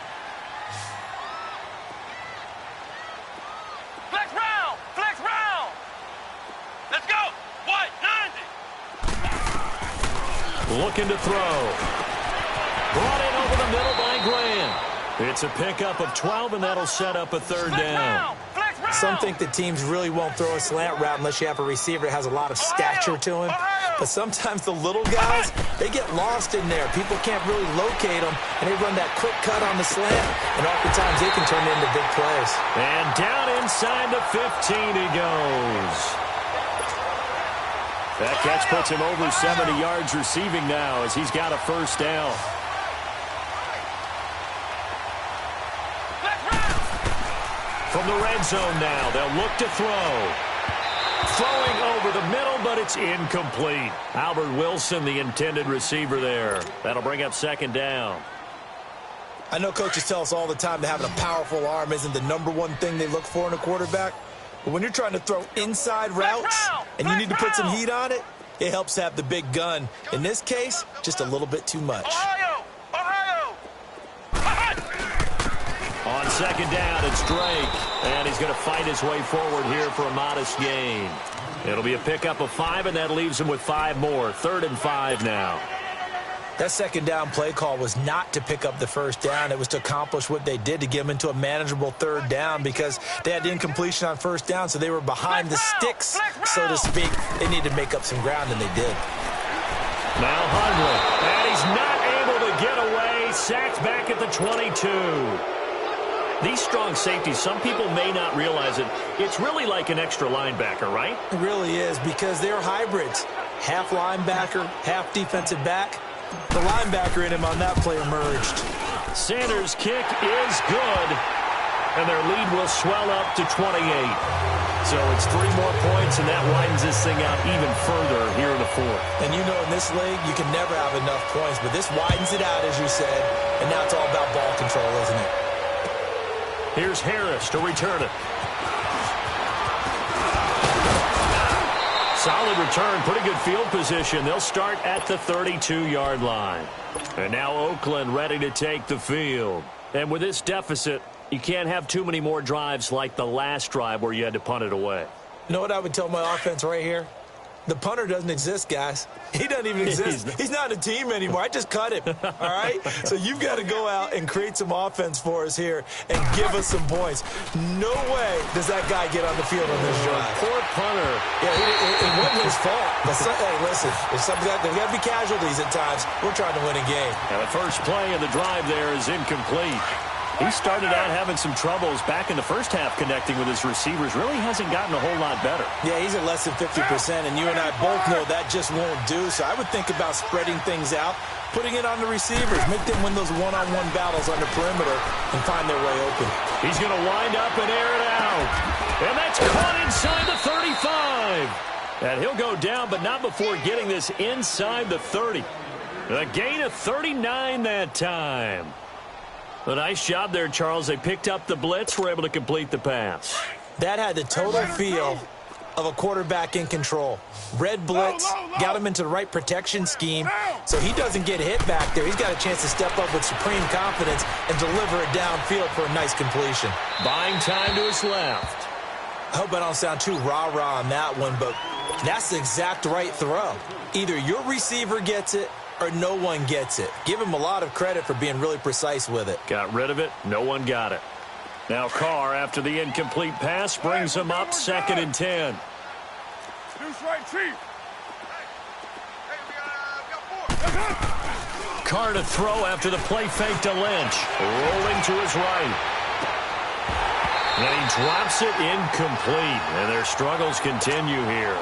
Flex round! Flex round! Let's go! What? 90! Looking to throw. Brought in over the middle by Graham. It's a pickup of 12, and that'll set up a 3rd down. Some think that teams really won't throw a slant route unless you have a receiver that has a lot of stature to him. But sometimes the little guys, they get lost in there. People can't really locate them, and they run that quick cut on the slant, and oftentimes they can turn into big plays. And down inside the 15 he goes. That catch puts him over 70 yards receiving now as he's got a 1st down. From the red zone now, they'll look to throw. Throwing over the middle, but it's incomplete. Albert Wilson, the intended receiver there. That'll bring up 2nd down. I know coaches tell us all the time that having a powerful arm isn't the #1 thing they look for in a quarterback. But when you're trying to throw inside routes and you need to put some heat on it, it helps to have the big gun. In this case, just a little bit too much. Ohio! Ohio! On 2nd down, it's Drake. And he's going to fight his way forward here for a modest gain. It'll be a pickup of 5, and that leaves him with 5 more. 3rd and 5 now. That 2nd down play call was not to pick up the 1st down. It was to accomplish what they did to get them into a manageable 3rd down because they had the incompletion on 1st down, so they were behind the sticks, so to speak. They needed to make up some ground, and they did. Now Hundley, and he's not able to get away. Sacked back at the 22. These strong safeties, some people may not realize it. It's really like an extra linebacker, right? It really is because they're hybrids. Half linebacker, half defensive back. The linebacker in him on that play emerged. Sanders' kick is good. and their lead will swell up to 28. So it's 3 more points, and that widens this thing out even further here in the fourth. And you know, in this league, you can never have enough points, but this widens it out, as you said, and now it's all about ball control, isn't it? Here's Harris to return it. Solid return, pretty good field position. They'll start at the 32-yard line. And now Oakland ready to take the field. And with this deficit, you can't have too many more drives like the last drive where you had to punt it away. You know what I would tell my offense right here? The punter doesn't exist, guys. He doesn't even exist. He's not a team anymore. I just cut him, all right? So you've got to go out and create some offense for us here and give us some points. No way does that guy get on the field on this drive. Poor punter. Yeah, it wasn't his fault. But hey, listen, there's got to be casualties at times. We're trying to win a game. Now the first play of the drive there is incomplete. He started out having some troubles back in the first half connecting with his receivers. Really hasn't gotten a whole lot better. Yeah, he's at less than 50%, and you and I both know that just won't do. So I would think about spreading things out, putting it on the receivers, make them win those one-on-one battles on the perimeter and find their way open. He's going to wind up and air it out. And that's caught inside the 35. And he'll go down, but not before getting this inside the 30. A gain of 39 that time. A nice job there, Charles. They picked up the blitz, were able to complete the pass. That had the total feel of a quarterback in control. Red blitz, got him into the right protection scheme, so he doesn't get hit back there. He's got a chance to step up with supreme confidence and deliver it downfield for a nice completion. Buying time to his left. I hope I don't sound too rah-rah on that one, but that's the exact right throw. Either your receiver gets it or no one gets it. Give him a lot of credit for being really precise with it. Got rid of it. No one got it. Now Carr, after the incomplete pass, brings him up 2nd and 10. Carr to throw after the play fake to Lynch. Rolling to his right. And he drops it incomplete. And their struggles continue here.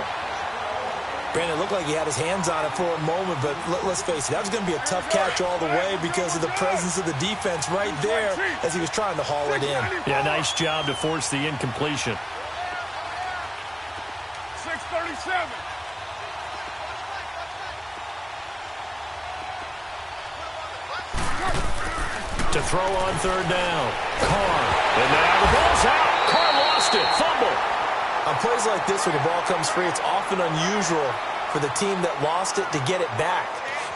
Brandon, it looked like he had his hands on it for a moment, but let's face it, that was going to be a tough catch all the way because of the presence of the defense right there as he was trying to haul it in. Yeah, nice job to force the incompletion. 6:37. To throw on 3rd down. Carr. And now the ball's out. Carr lost it. Fumble. On plays like this where the ball comes free, it's often unusual for the team that lost it to get it back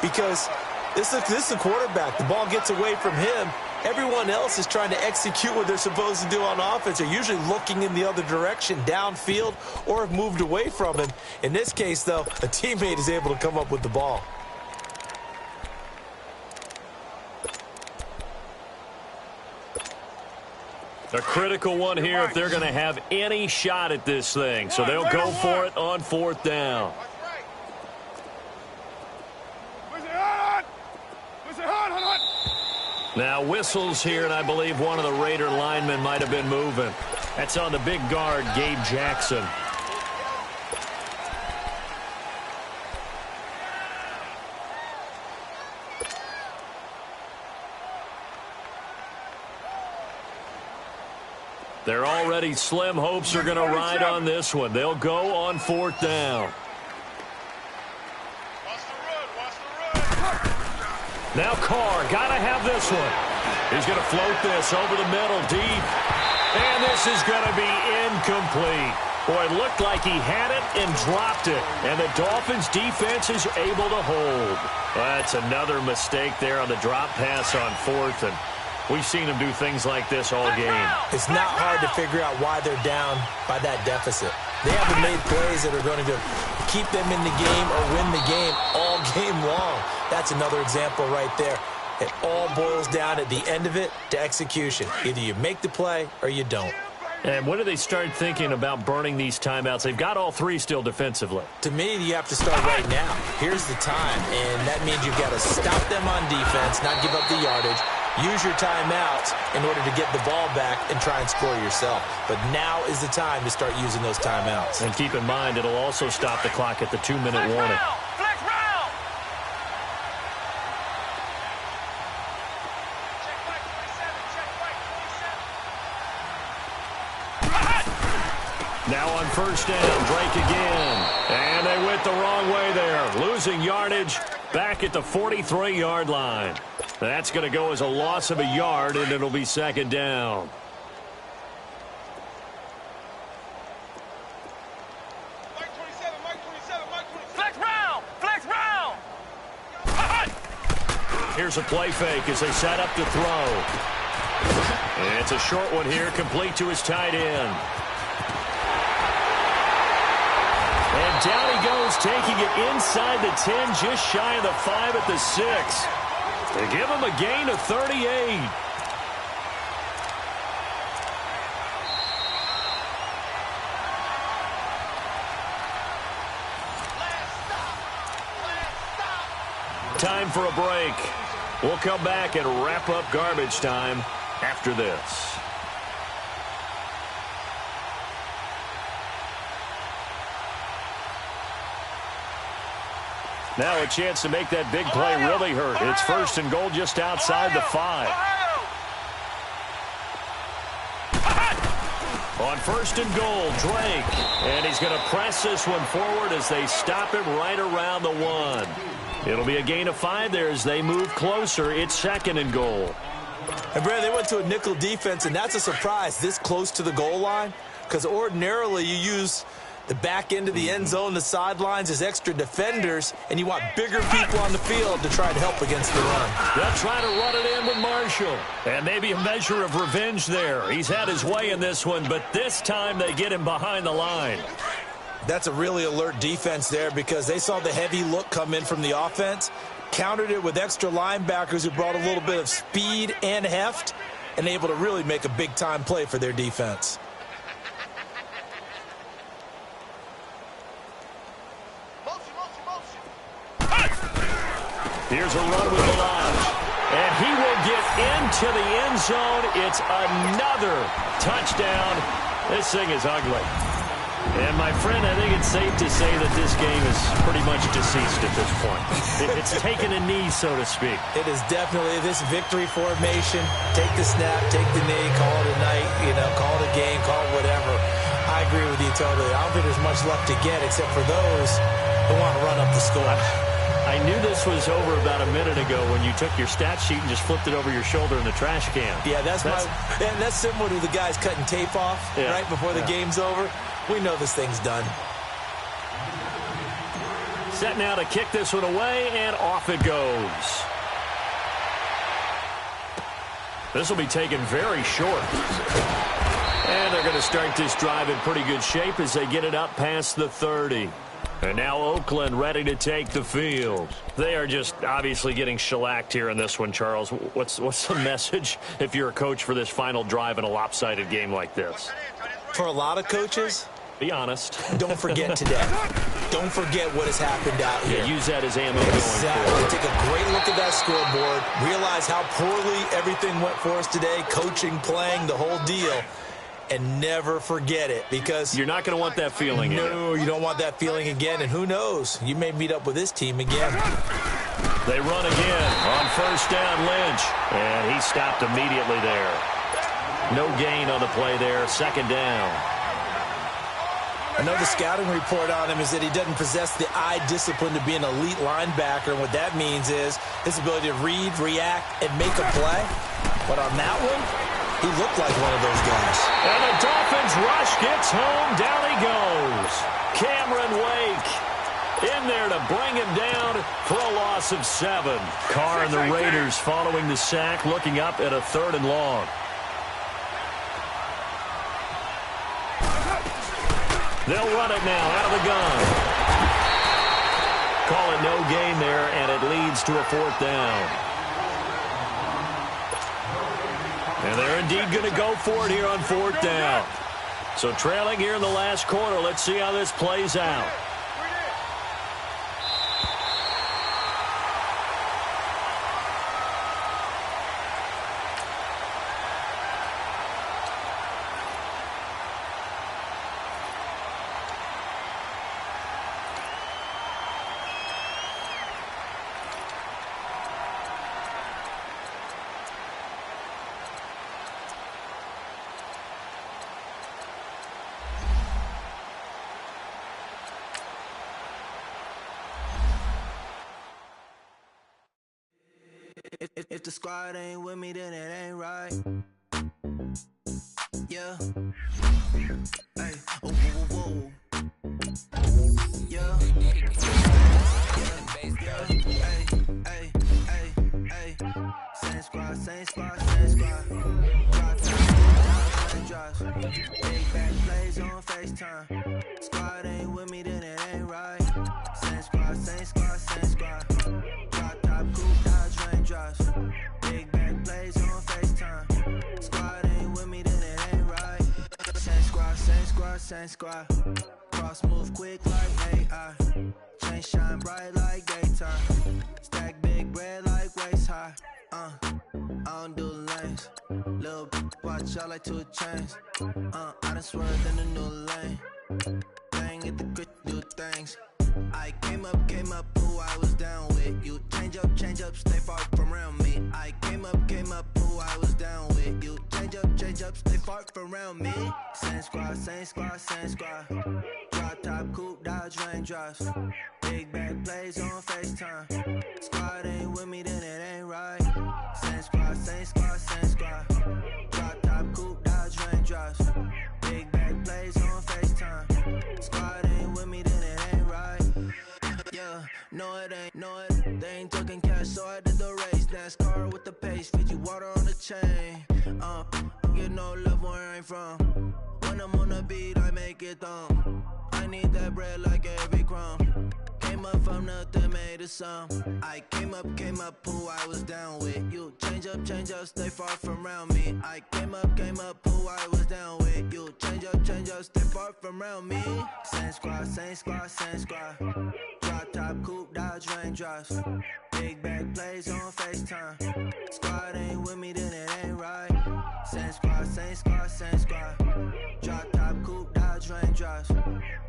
because this is a quarterback. The ball gets away from him. Everyone else is trying to execute what they're supposed to do on offense. They're usually looking in the other direction, downfield, or have moved away from him. In this case, though, a teammate is able to come up with the ball. A critical one here if they're going to have any shot at this thing. So they'll go for it on 4th down. Now whistles here, and I believe one of the Raider linemen might have been moving. That's on the big guard, Gabe Jackson. They're already slim hopes are going to ride on this one. They'll go on 4th down. Now Carr, got to have this one. He's going to float this over the middle deep. And this is going to be incomplete. Boy, it looked like he had it and dropped it. And the Dolphins' defense is able to hold. That's another mistake there on the drop pass on 4th. And we've seen them do things like this all game. It's not hard to figure out why they're down by that deficit. They haven't made plays that are going to keep them in the game or win the game all game long. That's another example right there. It all boils down at the end of it to execution. Either you make the play or you don't. And when do they start thinking about burning these timeouts? They've got all 3 still defensively. To me, you have to start right now. Here's the time, and that means you've got to stop them on defense, not give up the yardage. Use your timeouts in order to get the ball back and try and score yourself. But now is the time to start using those timeouts. And keep in mind, it'll also stop the clock at the 2-minute warning. Flex round. Check right, 27. Check right, 27. Now on first down, Drake again. And they went the wrong way there. Losing yardage back at the 43-yard line. That's going to go as a loss of a yard, and it'll be second down. Here's a play fake as they set up to throw. And it's a short one here, complete to his tight end. And down he goes, taking it inside the 10, just shy of the 5 at the 6. They give him a gain of 38. Time for a break. We'll come back and wrap up garbage time after this. Now a chance to make that big play really hurt. It's first and goal just outside the 5. On first and goal, Drake. And he's going to press this one forward as they stop him right around the 1. It'll be a gain of 5 there as they move closer. It's second and goal. And, Brad, they went to a nickel defense, and that's a surprise this close to the goal line, because ordinarily you use the back end of the end zone, the sidelines as extra defenders, and you want bigger people on the field to try to help against the run. They'll try to run it in with Marshall. And maybe a measure of revenge there. He's had his way in this one, but this time they get him behind the line. That's a really alert defense there because they saw the heavy look come in from the offense, countered it with extra linebackers who brought a little bit of speed and heft, and able to really make a big-time play for their defense. Here's a run with Melange. And he will get into the end zone. It's another touchdown. This thing is ugly. And, my friend, I think it's safe to say that this game is pretty much deceased at this point. It's taken a knee, so to speak. It is definitely this victory formation. Take the snap, take the knee, call it a night, call it a game, call it whatever. I agree with you totally. I don't think there's much left to get except for those who want to run up the score. I knew this was over about a minute ago when you took your stat sheet and just flipped it over your shoulder in the trash can. Yeah, that's similar to the guys cutting tape off right before the game's over. We know this thing's done. Set now to kick this one away, and off it goes. This will be taken very short. And they're going to start this drive in pretty good shape as they get it up past the 30. And now Oakland ready to take the field. They are just obviously getting shellacked here in this one, Charles. What's the message if you're a coach for this final drive in a lopsided game like this? For a lot of coaches, be honest. Don't forget today. Don't forget what has happened out here. Yeah, use that as ammo going forward. Take a great look at that scoreboard. Realize how poorly everything went for us today. Coaching, playing, the whole deal. And never forget it, because you're not going to want that feeling. No, you don't want that feeling again. And who knows? You may meet up with this team again. They run again on first down, Lynch. And he stopped immediately there. No gain on the play there. Second down. I know the scouting report on him is that he doesn't possess the eye discipline to be an elite linebacker. And what that means is his ability to read, react, and make a play. But on that one, he looked like one of those guys. And the Dolphins rush gets home. Down he goes. Cameron Wake in there to bring him down for a loss of 7. Carr and the Raiders following the sack, looking up at a 3rd and long. They'll run it now out of the gun. Call it no gain there, and it leads to a 4th down. And they're indeed going to go for it here on 4th down. So trailing here in the last quarter. Let's see how this plays out. squad ain't with me, then it ain't right. Yeah. Hey, oh, whoa, whoa, whoa. Yeah. Yeah. Hey, hey, hey, hey. Same squad, same squad, same squad. Drop drives. Big back plays on FaceTime. Squad ain't with me, then it ain't right. Same squad, same squad, same squad. Drop top, coupe, Dodge Range drives. Big back plays on FaceTime. Squad ain't with me, then it ain't right. Same squad, same squad, same squad. Cross move quick like AI. Chain shine bright like daytime. Stack big bread like waist high. I don't do lanes. Lil' watch out like 2 chains. I done swerved in a new lane. Bang at the grit, do things. I came up, who I was down with. You change up, stay far from around me. I came up, who I was down with. You change up, stay far from around me. Same squad, same squad, same squad. Drop top, coupe, Dodge Range drives. Big back plays on FaceTime. Squad ain't with me, then it ain't right. Same squad, same squad, same squad. Drop top, coupe, Dodge Range drives. Big back plays on FaceTime. Squad ain't with me, then it ain't right. Yeah, no it ain't, they ain't talking cash, so I did the race. NASCAR with the pace, Fiji water on the chain. Get no love where I'm from. When I'm on the beat, I make it thumb. I need that bread like every crumb. Came up from nothing, made a sum. I came up, who I was down with. You change up, stay far from around me. I came up, who I was down with. You change up, stay far from around me. Same squad, same squad, same squad. Drop top, coupe, Dodge Range drives. Big back plays on FaceTime. Squad ain't with me, then it ain't right. Same squad, same squad, same squad. Drop top, coupe, Dodge Range drives.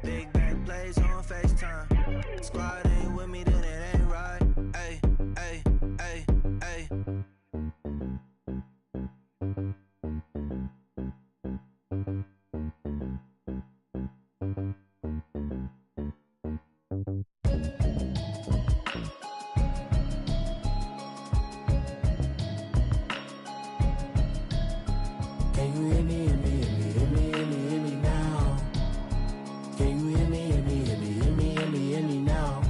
Big back plays on FaceTime. Squad ain't with me, then it ain't right. Ay, ay, ay, ay. Can you hear me, hear me, hear me, hear me, hear me, hear me now? Can you hear me, hear me, hear me, hear me, hear me, hear me now?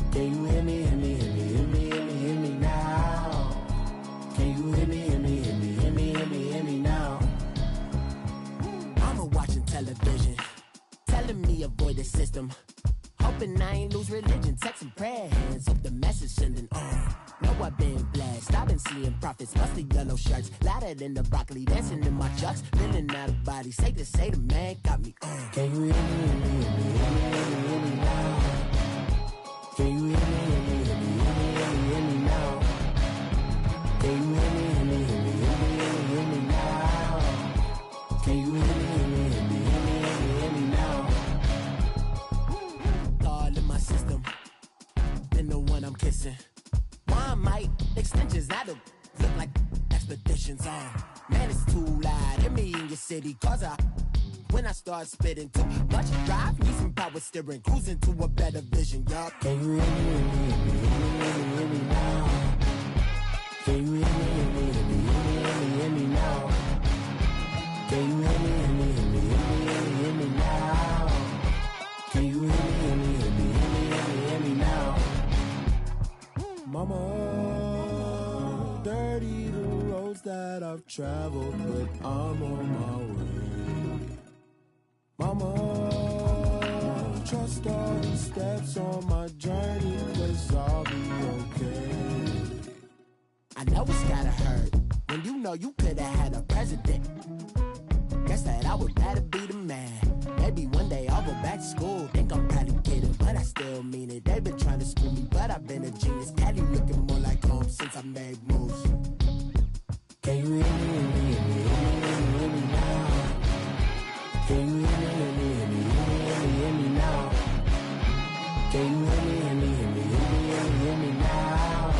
Can you hear me, hear me, hear me, hear me, hear me, hear me now? Can you hear me, hear me, hear me, hear me, hear me, hear me now? Mama watching television, telling me avoid the system. Hoping I ain't lose religion, texting prayer hands, hope the message sending on. Know I've been blessed, I've been seeing prophets, busted yellow shirts, louder than the broccoli, dancing in my chucks, feeling out of body, say the man got me on. Can you hear me, hear me, hear me, hear me, hear me, hear me now? Can you hear me, hear me, hear me, hear me, hear me, hear me now? Can you hear me, hear me, hear me, hear me, hear me, hear me now? Can you hear me, hear me, hear me, hear me, hear me, hear me now? All in my system, been the one I'm kissing. One might extensions that'll look like expeditions on. Man, it's too loud. Hear me in your city, cause when I start spitting too much drive, need some power steering, cruising to a better vision, y'all. Can you hear me, hear me, hear me, hear me, hear me, hear me now? Can you hear me, hear me, hear me, hear me, hear me, hear me now? Can you hear me, hear me, hear me, hear me, hear me, hear me now? Can you hear me, hear me, hear me, hear me, hear me, hear me now? Mama, dirty the roads that I've traveled, but I'm on my way. Mama, trust all these steps on my journey, 'cause I'll be okay. I know it's gotta hurt when you know you could've had a president. Guess that I would rather be the man. Maybe one day I'll go back to school. Think I'm probably kidding, but I still mean it. They've been trying to school me, but I've been a genius. Cali looking more like home since I made moves. Can you hear me, hear me, hear me, hear me, hear me, hear me now? Can you hear me, hear me, hear me, hear me, hear me, hear me now? Can you hear me, hear me, hear me, hear me, hear me, hear me now?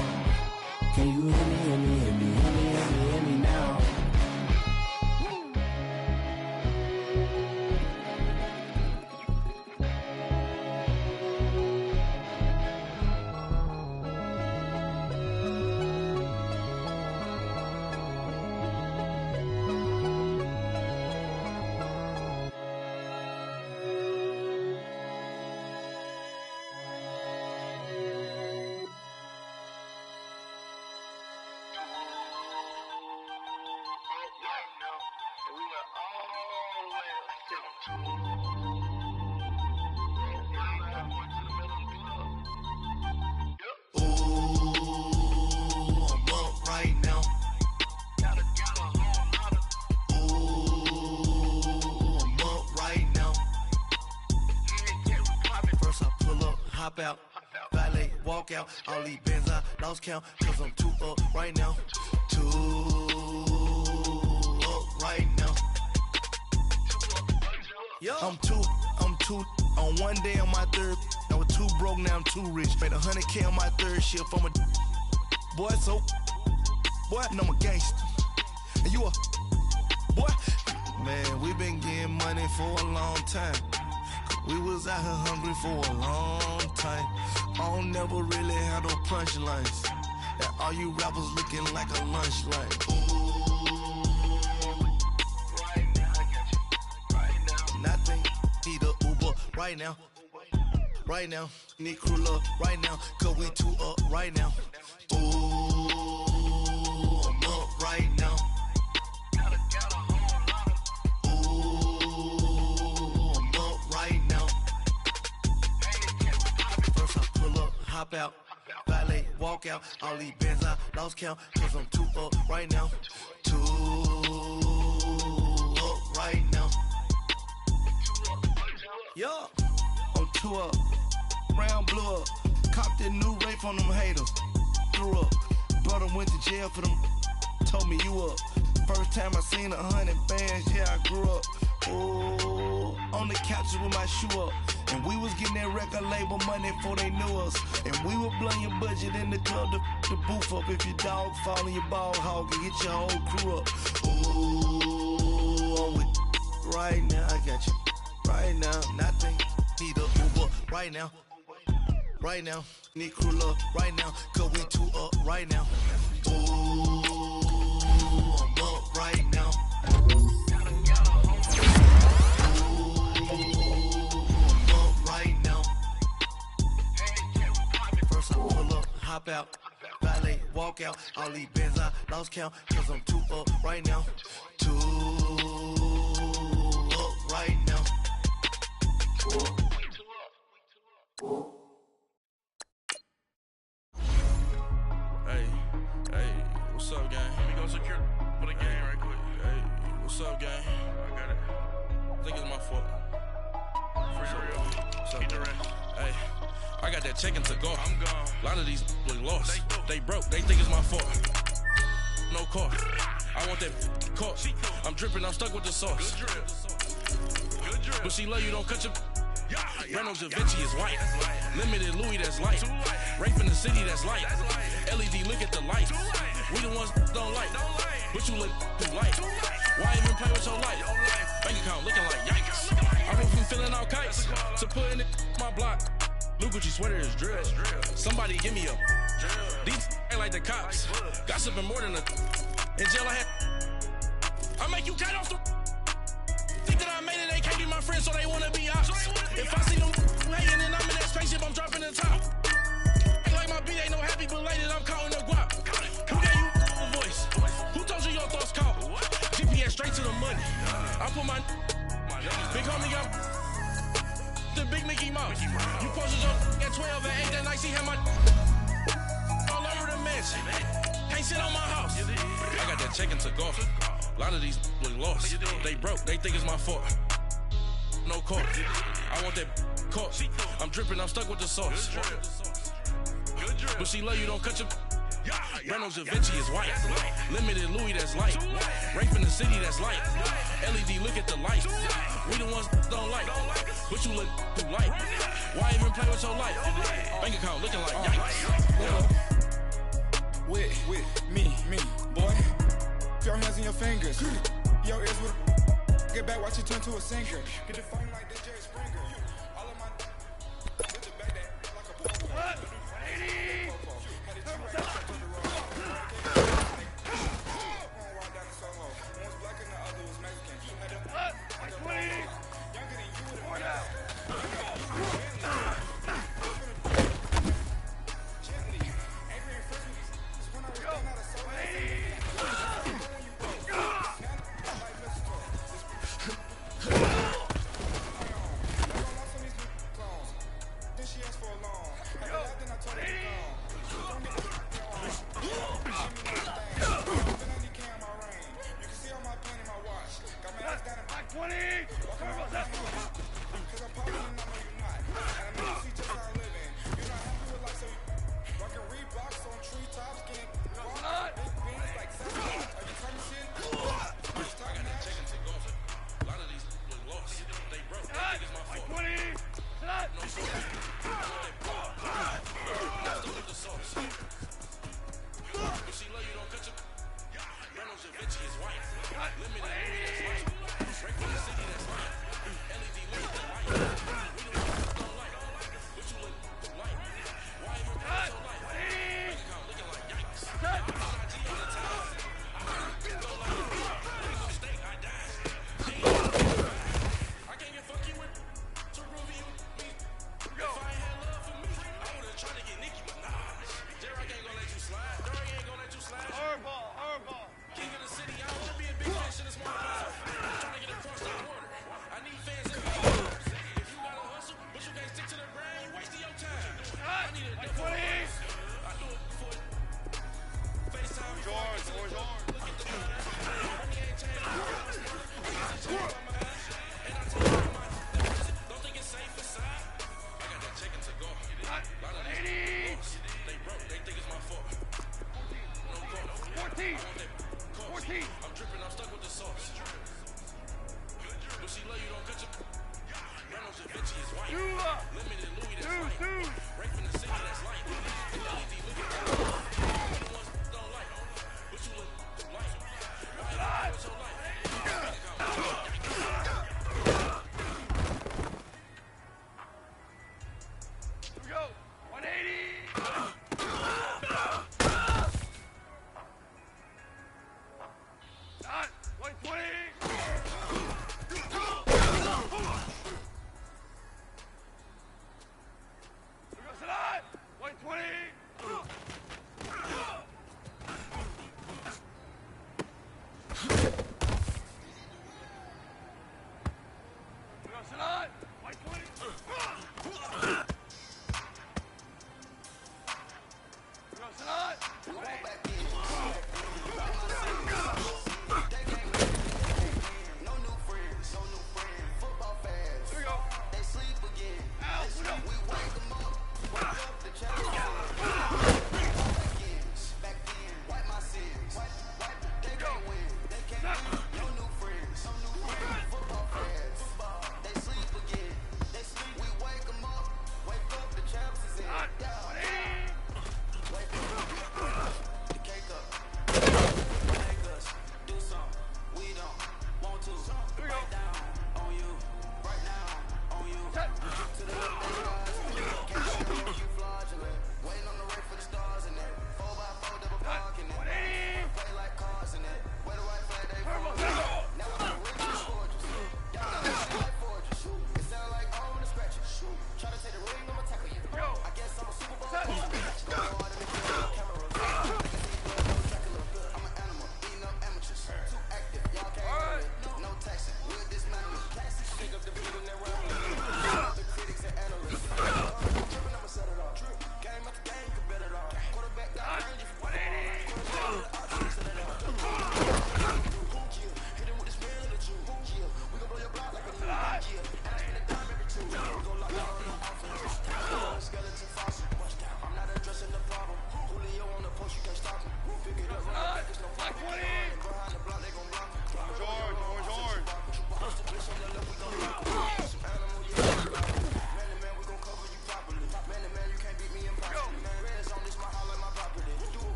Can you hear me, hear me, hear me, hear me, hear me, hear me now? Hop out, valet, walk out. All these bands I lost count, cause I'm too up right now. Too up right now. I'm too on one day on my third. I was too broke, now I'm too rich. Made 100K on my third shift. I'm a boy, so boy, and I'm a gangster. And you a boy. Man, we been getting money for a long time. We was out here hungry for a long time. I don't never really have no punchlines. And all you rappers looking like a lunch line. Right now, I got you. Right now. Nothing. Need a Uber right now. Right now. Need crew love right now. Cause we too up right now. Ooh, I'm up right now. Hop out, valet, walk out. All these bands I lost count, cause I'm too up right now. Too up right now. Yeah, I'm too up. Round blew up. Copped that new rape on them haters. Threw up. Brother went to jail for them. Told me you up. First time I seen 100 bands, yeah, I grew up. Ooh, on the couches with my shoe up. And we was getting that record label money before they knew us. And we were blowing your budget in the club to the booth up. If your dog fall in your ball hog and get your whole crew up. Ooh, I'm with right now, I got you. Right now, nothing. Need a Uber right now. Right now, need crew love right now. Cause we too up right now. Ooh, I'm up right now. Hop out, valet, walk out. All these bands I lost count, cause I'm too up right now. Too up right now. Hey, what's up, gang? Let me go secure for the game right quick. Hey, what's up, gang? I got it. I think it's my fault. Free the real. Keep the rest. Hey, I got that chicken to go. I'm gone. A lot of these look lost. They broke. They think it's my fault. No car. I want that car. I'm dripping. I'm stuck with the sauce. Good drip. Good drip. But she love you. Don't cut your. Yeah, Reynolds Da Vinci is white. That's light. Limited Louis, that's light. Too light. Rape in the city, that's light. That's light. LED, look at the light. Too light. We the ones don't like. Don't like. But you look too light. Too light. Why even play with your life? Your life. Bank account looking like yikes. I went from filling out kites to putting it my block. Blue Gucci sweater is drill. Somebody give me a Drill. These ain't like the cops. Gossiping more than a in jail I had. I make you cut off the think that I made it, they can't be my friends, so they wanna be ops. If I see them hating and I'm in that spaceship, I'm dropping the top. Ain't like my beat, ain't no happy belated, I'm counting the guap. Who gave you a voice? Who told you your thoughts count? GPS straight to the money. I put my big homie got the big Mickey Mouse. You posted your at 12 and 8 that night, she had my all over the mansion. Can't sit on my house. I got that chicken to go. A lot of these look lost. They broke, they think it's my fault. No car. I want that car. I'm dripping, I'm stuck with the sauce. Good drip. But she love you, don't cut your. Reynolds Da Vinci is white. Limited Louis, that's light. Rape in the city, that's light. LED, look at the light. We the ones don't like. But you look too light. Why even play with your life? Bank account looking like yikes. With me, boy. Your hands in your fingers. Your ears with get back, watch you turn to a singer. Get the phone like DJ Springer. All of my with the back that like a popo. Had it One down in Soho. One was black and the other was Mexican. Had them younger than you with a gently. Angry and frisbee. It's when I was done out of soul. 20! Come on, Cause I'm popping and I know you're not. And I know you see just how I'm living. You're not happy with life, so you rockin' Reeboks on treetops, getting walked big beans like satellites. Are you talking shit? First time now. A lot of these was lost. They broke. That nigga's my fault. 20! Shut No, so that's the sauce. If she love you, don't cut your... Reynolds and Vinci is white. Limited, that's right. Straight from the city, that's right.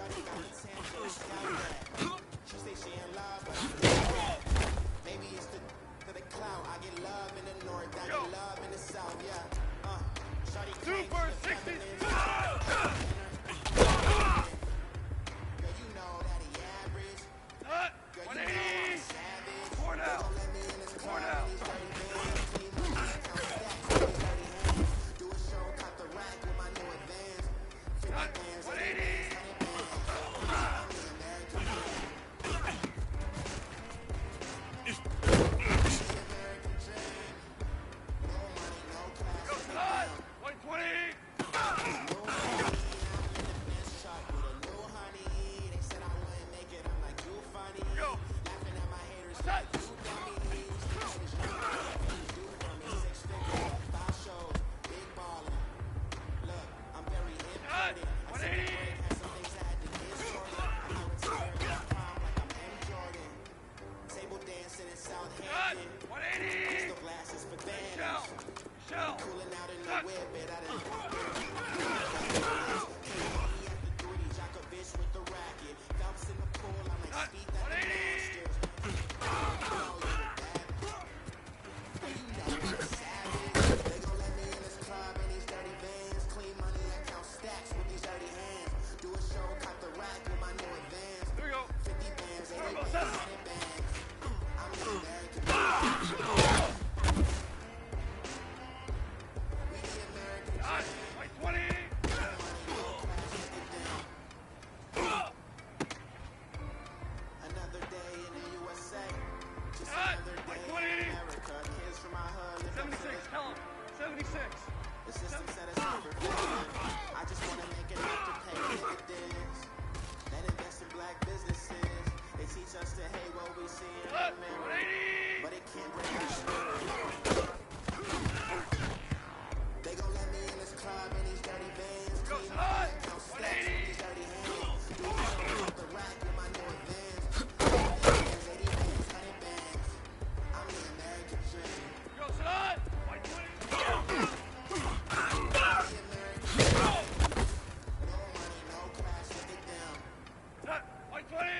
Shawty got the tan, so she down that. She say she in love, but I'm down that. Maybe it's the clout. I get love in the north, I get love in the south, yeah. Shawty Super 60. Girl, you know that he average. Nut. Girl, you know I'm 180. savage. Four They now. gon' let me in this Four club now. in these dirty bands. Clean money, count stacks with these dirty hands. Do a show, count the rack with my new advance. 50 Nut. bands, 180. 80 bands, 100 bands. I'm the American dream. The American dream. No money, no class. Go, son. 120. No money, I'm in the best shot with a new honey. They said I wouldn't make it, I'm like, you funny. Go. Laughing at my haters, What's like, that? you dummy. Do for me 6 figures, 5 shows, big ballin'. Look, I'm very Nut. important. I took a 180. break, had some things I had to get sorted. I'm not retired, I'm prime like I'm M. Jordan. Table dancing in Nut. Southampton. 180. Crystal glasses for Shell. banners. Shell. Cooling out in the Nut. whip, it out of KD at the 3, Djokovic with the racket. Phelps in the pool, I'm like Nut. speak that the 180. Masters. You know you the bad. You know you the savage. They gon' let me in this club in these dirty vans. Clean money, I count stacks with these dirty hands. Do a show, cop the rack with my new advance. Here we go. 50 bands, 80 Turbo, bands, set. 100 bands. I'm the American dream. We the American Nut. dream. 120. Another day in the USA. Just Nut. another day 120. in America. Kids from my hood live up to 76. the Tell him. 76. The system set us up for failure. I just wanna make enough to pay dividends. Then invest in black businesses. They teach us to hate what we see in the Nut. mirror, 180. but it can't break our spirit. They gon' let me in this club in these dirty vans. Go, Clean son. money, count stacks 180. with these dirty hands. Do a show off the rack with my new advance. 50 bands, 80 bands, 100 bands. I'm the American dream. Go, son. 120. No money, no class, look at them. Nut. 120.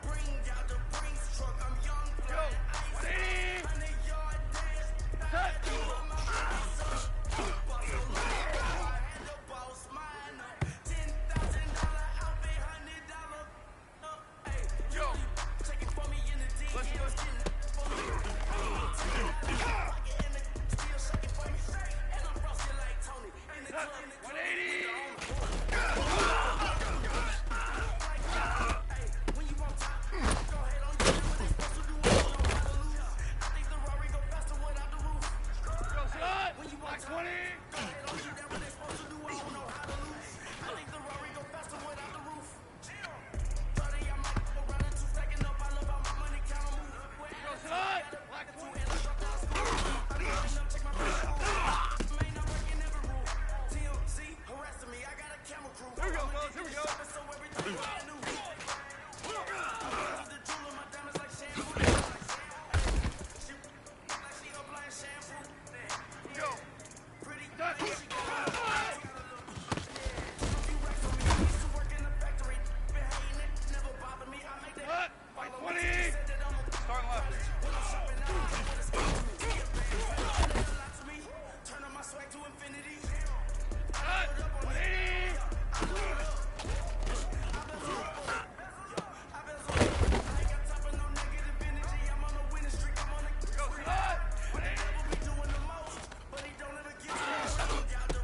Bring out the Brinks truck, I'm young, Go. 180. 100-yard dash. Nut. Yo. Let's do it. Nut. 180. Go, son. 120. Go, son. Black 20. Here we go, fellas. Here we go. Go. Nut. Nut. 120. Start left. Nut. 180. Go, son. 180.